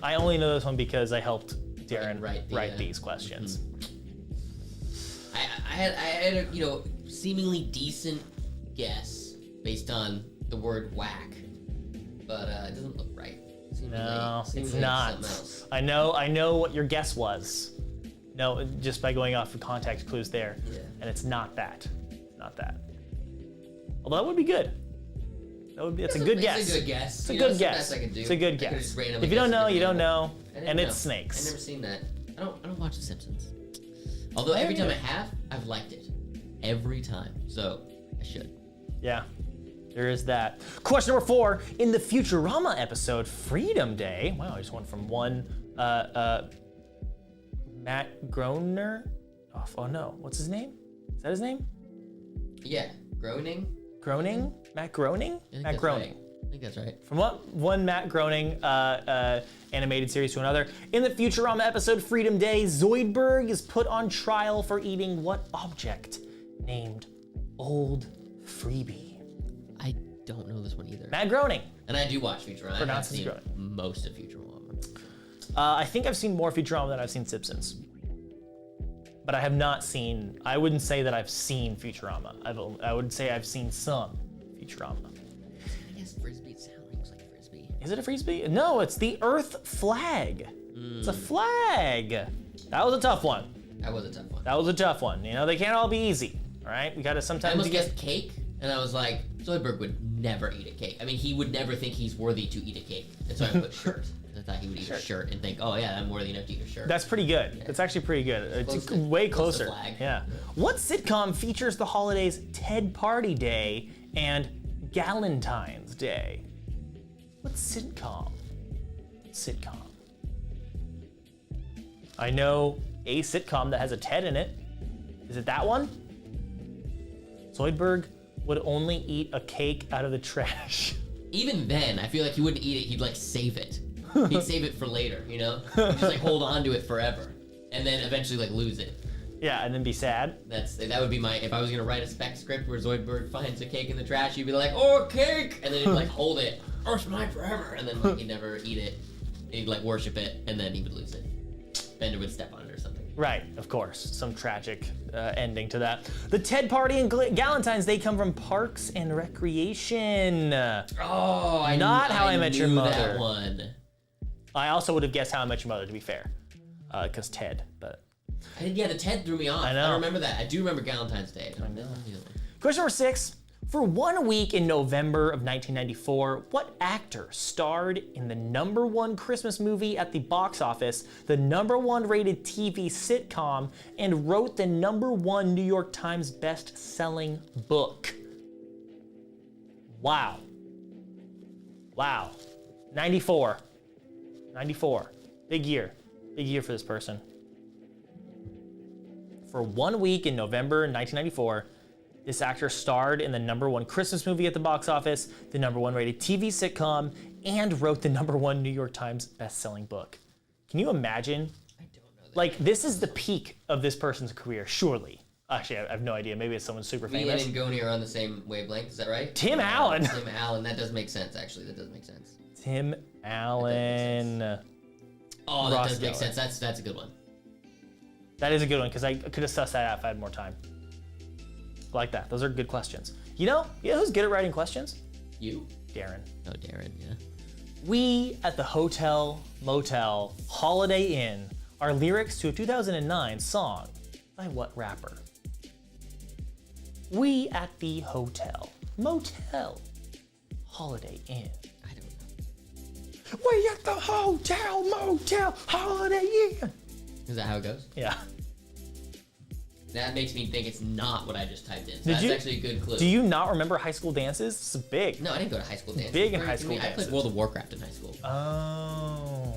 I only know this one because I helped Darren Write write the, these questions. I had a seemingly decent guess based on the word whack, but it doesn't look right. No, it's Seemingly not. something else. I know what your guess was. No, just by going off the context clues there. Yeah. And it's not that. Not that. Although that would be good. It's a good guess. It's a good guess. It's a You know, good it's the guess. best I can do. It's a good I could guess. just randomly If you don't guess a know, you don't different know. animal. I didn't And know. it's snakes. I've never seen that. I don't watch The Simpsons. Although every time I have, I've liked it. Every time. So I should. Yeah, there is that. Question number 4. In the Futurama episode Freedom Day, wow, I just went from one Matt Groener. Oh no, what's his name? Is that his name? Yeah. Groaning? Groening? Matt Groening? I think Matt that's Groening. right. I think that's right. From one Matt Groening animated series to another. In the Futurama episode Freedom Day, Zoidberg is put on trial for eating what object named Old Freebie? I don't know this one either. Matt Groening. And I do watch Futurama. I've Pronounced as seen Groening. most of Futurama. I think I've seen more Futurama than I've seen Simpsons. But I have not seen, I wouldn't say that I've seen Futurama. I would say I've seen some Futurama. I guess Frisbee sounds like Frisbee. Is it a Frisbee? No, it's the Earth flag. It's a flag. That was a tough one. That was a tough one. That was a tough one. You know, they can't all be easy. All right, we gotta I sometimes almost get. guessed cake, and I was like, Zoidberg would never eat a cake. I mean, he would never think he's worthy to eat a cake. And so I put shirt. I thought he would eat a shirt and think, oh yeah, I'm worthy enough to eat a shirt. That's pretty good. That's actually pretty good. It's Close to- way close to closer. flag. Yeah. What sitcom features the holidays Ted Party Day and Galentine's Day? What sitcom? Sitcom. I know a sitcom that has a Ted in it. Is it that one? Zoidberg would only eat a cake out of the trash. Even then, I feel like he wouldn't eat it. He'd like save it. He'd save it for later, you know? He'd just like hold on to it forever, and then eventually like lose it. Yeah, and then be sad. That would be my, if I was gonna write a spec script where Zoidberg finds a cake in the trash, he'd be like, oh, cake! And then he'd like hold it, oh, it's mine forever, and then like, he'd never eat it. He'd like worship it, and then he would lose it. Bender would step on it or something. Right, of course. Some tragic ending to that. The Ted Party and Galentine's Day come from Parks and Recreation. Oh, Not How I Met Your knew Mother. That one. I also would have guessed How I Met Your Mother, to be fair. Because Ted, but... Yeah, the Ted threw me off. I know. I remember that. I do remember Galentine's Day. I know. Question number 6. For 1 week in November of 1994, what actor starred in the #1 Christmas movie at the box office, the #1 rated TV sitcom, and wrote the #1 New York Times best-selling book? Wow. Wow. 94. 94. Big year. Big year for this person. For 1 week in November 1994, this actor starred in the #1 Christmas movie at the box office, the #1 rated TV sitcom, and wrote the #1 New York Times best-selling book. Can you imagine? I don't know that. Like, this is the peak of this person's career, surely. Actually, I have no idea. Maybe it's someone super Me famous. and Ngoni are on the same wavelength. Is that right? Tim Allen. Tim Allen. That does make sense. Actually, that does make sense. Tim Allen. Oh, that Ross does make Geller. sense. That's a good one. That is a good one, because I could have sussed that out if I had more time. Like that. Those are good questions. You know who's good at writing questions? You? Darren. Oh, Darren. Yeah. We at the Hotel Motel Holiday Inn are lyrics to a 2009 song by what rapper? We at the Hotel Motel Holiday Inn. I don't know. We at the Hotel Motel Holiday Inn. Is that how it goes? Yeah. That makes me think it's not what I just typed in. So Did that's you- actually a good clue. Do you not remember high school dances? It's big. No, I didn't go to high school dance. Big in high school I dances. played World of Warcraft in high school. Oh.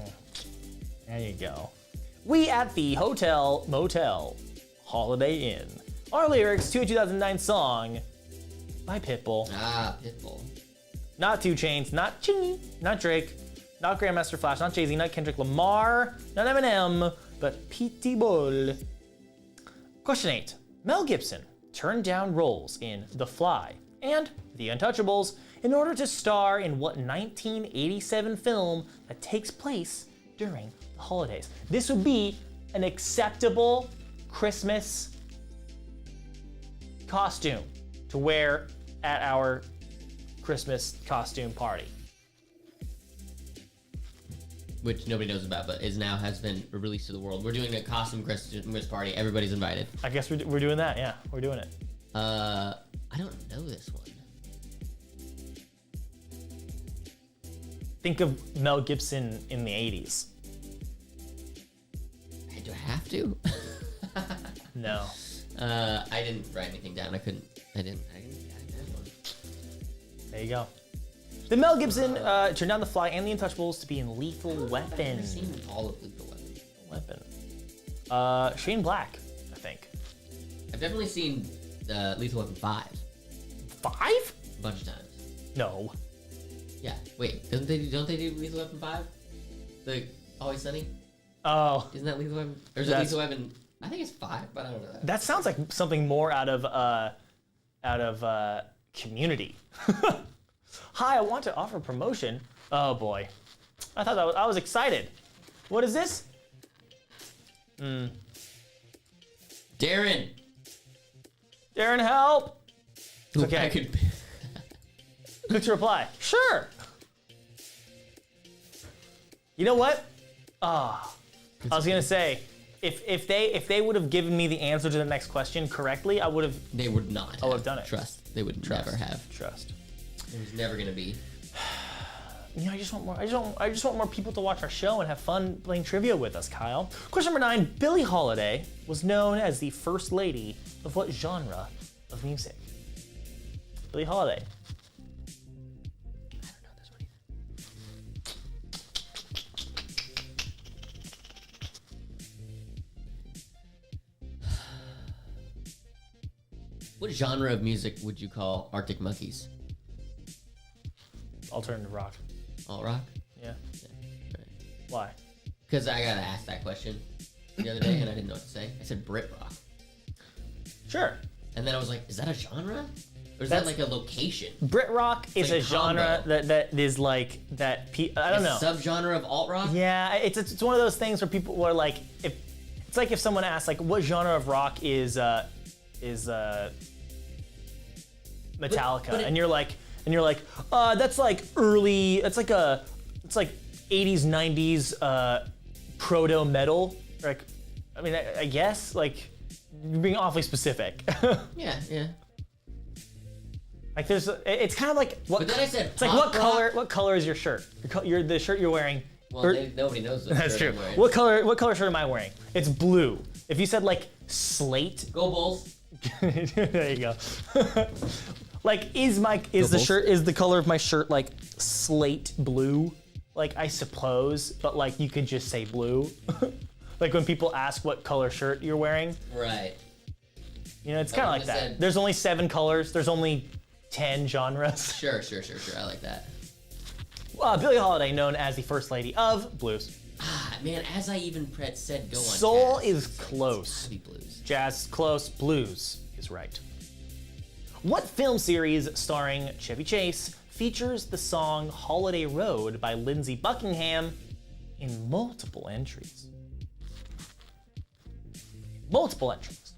There you go. We at the Hotel Motel Holiday Inn. are lyrics to a 2009 song by Pitbull. Ah, Pitbull. Not 2 Chainz, not Chingy, not Drake, not Grandmaster Flash, not Jay-Z, not Kendrick Lamar, not Eminem, but Pitbull. Question 8. Mel Gibson turned down roles in The Fly and The Untouchables in order to star in what 1987 film that takes place during the holidays? This would be an acceptable Christmas costume to wear at our Christmas costume party. Which nobody knows about, but has been released to the world. We're doing a costume Christmas party. Everybody's invited. I guess we're doing that. Yeah, we're doing it. I don't know this one. Think of Mel Gibson in the 80s. Do I have to? No. I didn't write anything down. I didn't have one. There you go. The Mel Gibson turned down The Fly and The Untouchables to be in Lethal Weapon. I've seen all of Lethal Weapon. Shane Black, I think. I've definitely seen Lethal Weapon 5 5? a bunch of times. No. Yeah. Wait, don't they do Lethal Weapon 5? The Always Sunny? Oh. Isn't that Lethal Weapon? Or is it Lethal Weapon? I think it's 5, but I don't know that. That sounds like something more out of Community. Hi, I want to offer promotion. Oh boy. I thought I was excited. What is this? Darren, help! It's okay. I could... Click to reply. Sure. You know what? I was gonna say, if they would have given me the answer to the next question correctly, I would have. They would not. I would have done it. Trust. They would never have. Trust. It was never gonna be. You know, I just want more. I just want more people to watch our show and have fun playing trivia with us, Kyle. Question number 9: Billie Holiday was known as the first lady of what genre of music? Billie Holiday. I don't know this one either. What genre of music would you call Arctic Monkeys? Alternative rock. Alt rock? Yeah. Right. Why? Because I got asked that question the other day and I didn't know what to say. I said Brit rock. Sure. And then I was like, is that a genre? Or is That's- that like a location? Brit rock is like a genre combo. that is like that. I don't know. Subgenre of alt rock? Yeah, it's one of those things where people were like, it's like if someone asks like, what genre of rock is Metallica, but and you're like, that's like early. It's like 80s, 90s proto metal. Like, I mean, I guess like you're being awfully specific. Yeah, yeah. Like it's kind of like what. But then I said, it's like pop rock? what color is your shirt? The shirt you're wearing. Well, nobody knows what That's shirt true. I'm wearing. What color shirt am I wearing? It's blue. If you said like slate, Go Bulls. there you go. Like is the color of my shirt like slate blue? Like I suppose, but like you could just say blue. Like when people ask what color shirt you're wearing, Right. you know, it's kind of like would've that. said- There's only 7 colors. There's only 10 genres. Sure. I like that. Billie Holiday, known as the first lady of blues. Ah, man, as I even said, go on. Soul jazz. is close. Heavy blues. Jazz is close. Blues is right. What film series starring Chevy Chase features the song Holiday Road by Lindsey Buckingham in multiple entries? Multiple entries.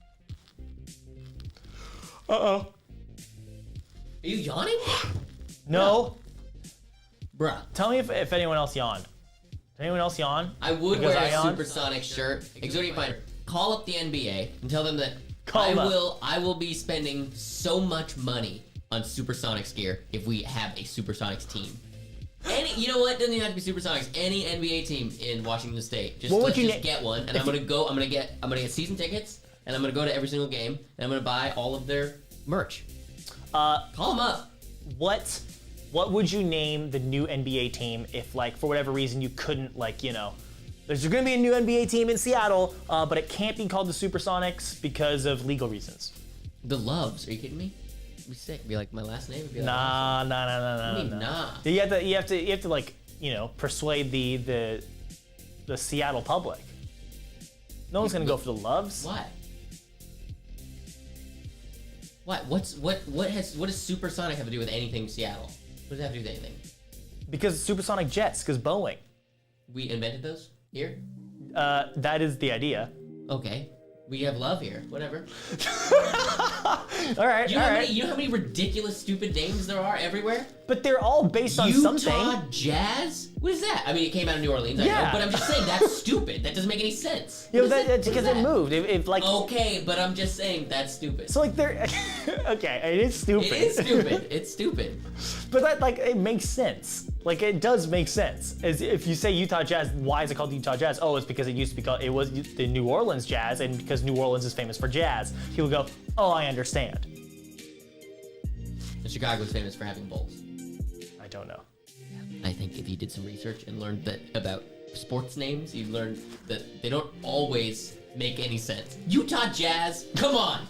Uh-oh. Are you yawning? No. Bruh. Tell me if anyone else yawned. Did anyone else yawn? I would Because wear I a yawned? supersonic shirt. Exotic Finder. Call up the NBA and tell them that Call them up. I will be spending so much money on Supersonics gear if we have a Supersonics team. You know what? Doesn't even have to be Supersonics. Any NBA team in Washington State. Just What would you get one, and I'm gonna get season tickets, and I'm gonna go to every single game, and I'm gonna buy all of their merch. Call them up. What would you name the new NBA team if, like, for whatever reason you couldn't, like, you know, there's going to be a new NBA team in Seattle, but it can't be called the Supersonics because of legal reasons? The Loves. Are you kidding me? It'd be sick. It'd be like my last name. It'd be like Nah. I mean, nah. You have to like, persuade the Seattle public. No one's gonna go for the Loves. Why? What? What does Supersonic have to do with anything Seattle? What does that have to do with anything? Because supersonic jets, because Boeing. We invented those here? That is the idea. Okay. We have love here. Whatever. All right, You know how many ridiculous, stupid names there are everywhere? But they're all based on something. Utah Jazz? What is that? I mean, it came out of New Orleans, I know, but I'm just saying that's stupid. That doesn't make any sense. Yeah, that's because it moved. It like. Okay, but I'm just saying that's stupid. So like they're okay, it is stupid. It is stupid. It's stupid. But that like it makes sense. Like it does make sense. As if you say Utah Jazz, why is it called Utah Jazz? Oh, it's because it used to be called. It was the New Orleans Jazz, and because New Orleans is famous for jazz, people go, oh, I understand. And Chicago's famous for having bowls. I don't know. I think if you did some research and learned that about sports names, you learned that they don't always make any sense. Utah Jazz, come on.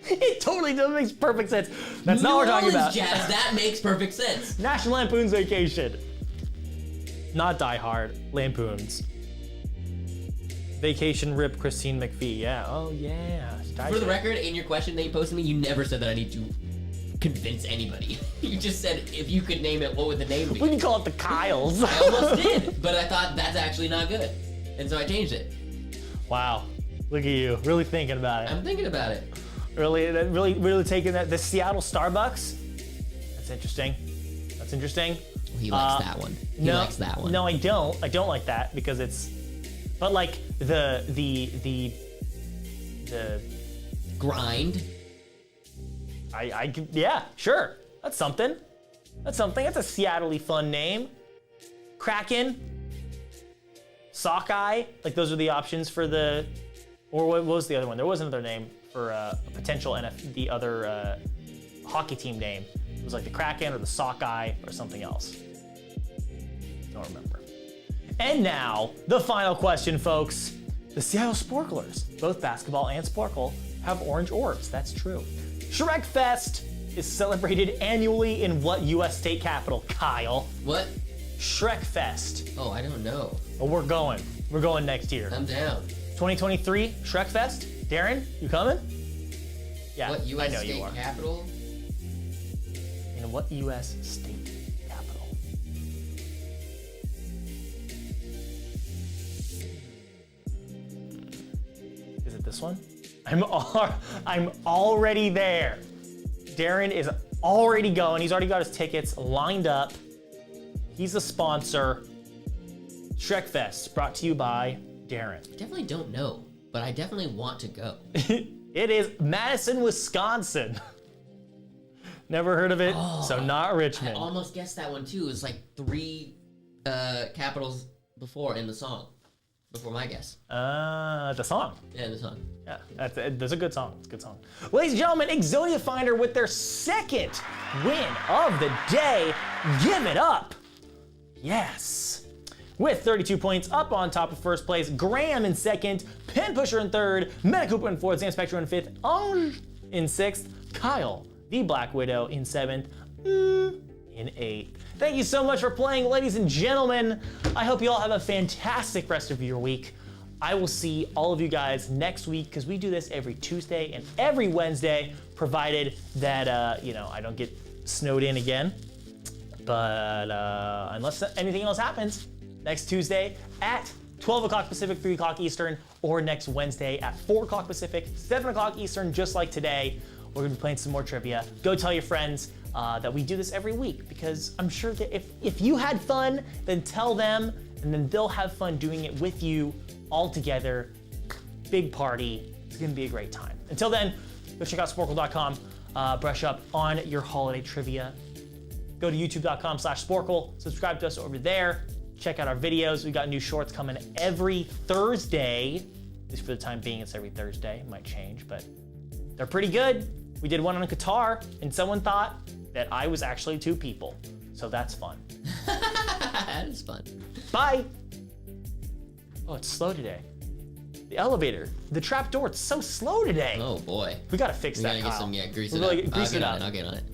It totally does makes perfect sense. That's not what we're talking about. New Orleans Jazz, that makes perfect sense. National Lampoon's Vacation. Not Die Hard. Lampoons. Vacation rip Christine McVie. Yeah. Oh yeah. For the record, in your question that you posted me, you never said that I need to convince anybody. You just said if you could name it, what would the name be? We can call it the Kyles. I almost did, but I thought that's actually not good, and so I changed it. Wow. Look at you, really thinking about it. I'm thinking about it. Really taking that. The Seattle Starbucks. That's interesting. That's interesting. He likes that one. He likes that one. No, I don't. I don't like that because it's. But like the grind. Yeah, sure. That's something. That's something. That's a Seattle-y fun name. Kraken. Sockeye. Like those are the options for the. Or what was the other one? There was another name for a potential the other hockey team name. It was like the Kraken or the Sockeye or something else. Don't remember. And now, the final question, folks. The Seattle Sporklers, both basketball and Sporcle, have orange orbs. That's true. Shrek Fest is celebrated annually in what U.S. state capital, Kyle? What? Shrek Fest. Oh, I don't know. Oh, we're going. We're going next year. I'm down. 2023 Shrek Fest. Darren, you coming? Yeah, what U.S. I know state you are. capital? In what U.S. state capital? Is it this one? I'm already there. Darren is already going. He's already got his tickets lined up. He's a sponsor. Shrek Fest, brought to you by Darren. I definitely don't know, but I definitely want to go. It is Madison, Wisconsin. Never heard of it, so not Richmond. I almost guessed that one too. It was like 3 capitals before in the song. Before my guess. The song. Yeah, the song. Yeah, that's a good song. It's a good song. Ladies and gentlemen, Exodia Finder with their second win of the day. Give it up. Yes. With 32 points, up on top of first place, Graham in second, Pen Pusher in third, Meta Cooper in fourth, Zan Spectre in fifth, Ange in sixth, Kyle, the Black Widow, in seventh, in eighth. Thank you so much for playing, ladies and gentlemen. I hope you all have a fantastic rest of your week. I will see all of you guys next week because we do this every Tuesday and every Wednesday, provided that I don't get snowed in again. But unless anything else happens, next Tuesday at 12 o'clock Pacific, 3 o'clock Eastern, or next Wednesday at 4 o'clock Pacific, 7 o'clock Eastern, just like today, we're gonna be playing some more trivia. Go tell your friends that we do this every week, because I'm sure that if you had fun, then tell them, and then they'll have fun doing it with you all together. Big party. It's gonna be a great time. Until then, go check out Sporcle.com, brush up on your holiday trivia. Go to youtube.com/Sporcle, subscribe to us over there. Check out our videos. We got new shorts coming every Thursday. At least for the time being, it's every Thursday. It might change, but they're pretty good. We did one on Qatar, and someone thought that I was actually 2 people. So that's fun. That is fun. Bye. Oh, it's slow today. The elevator, the trap door, it's so slow today. Oh boy. We gotta fix We that, gotta get Kyle. some, grease We it gotta up. grease I'll it get up. on it. I'll get on it.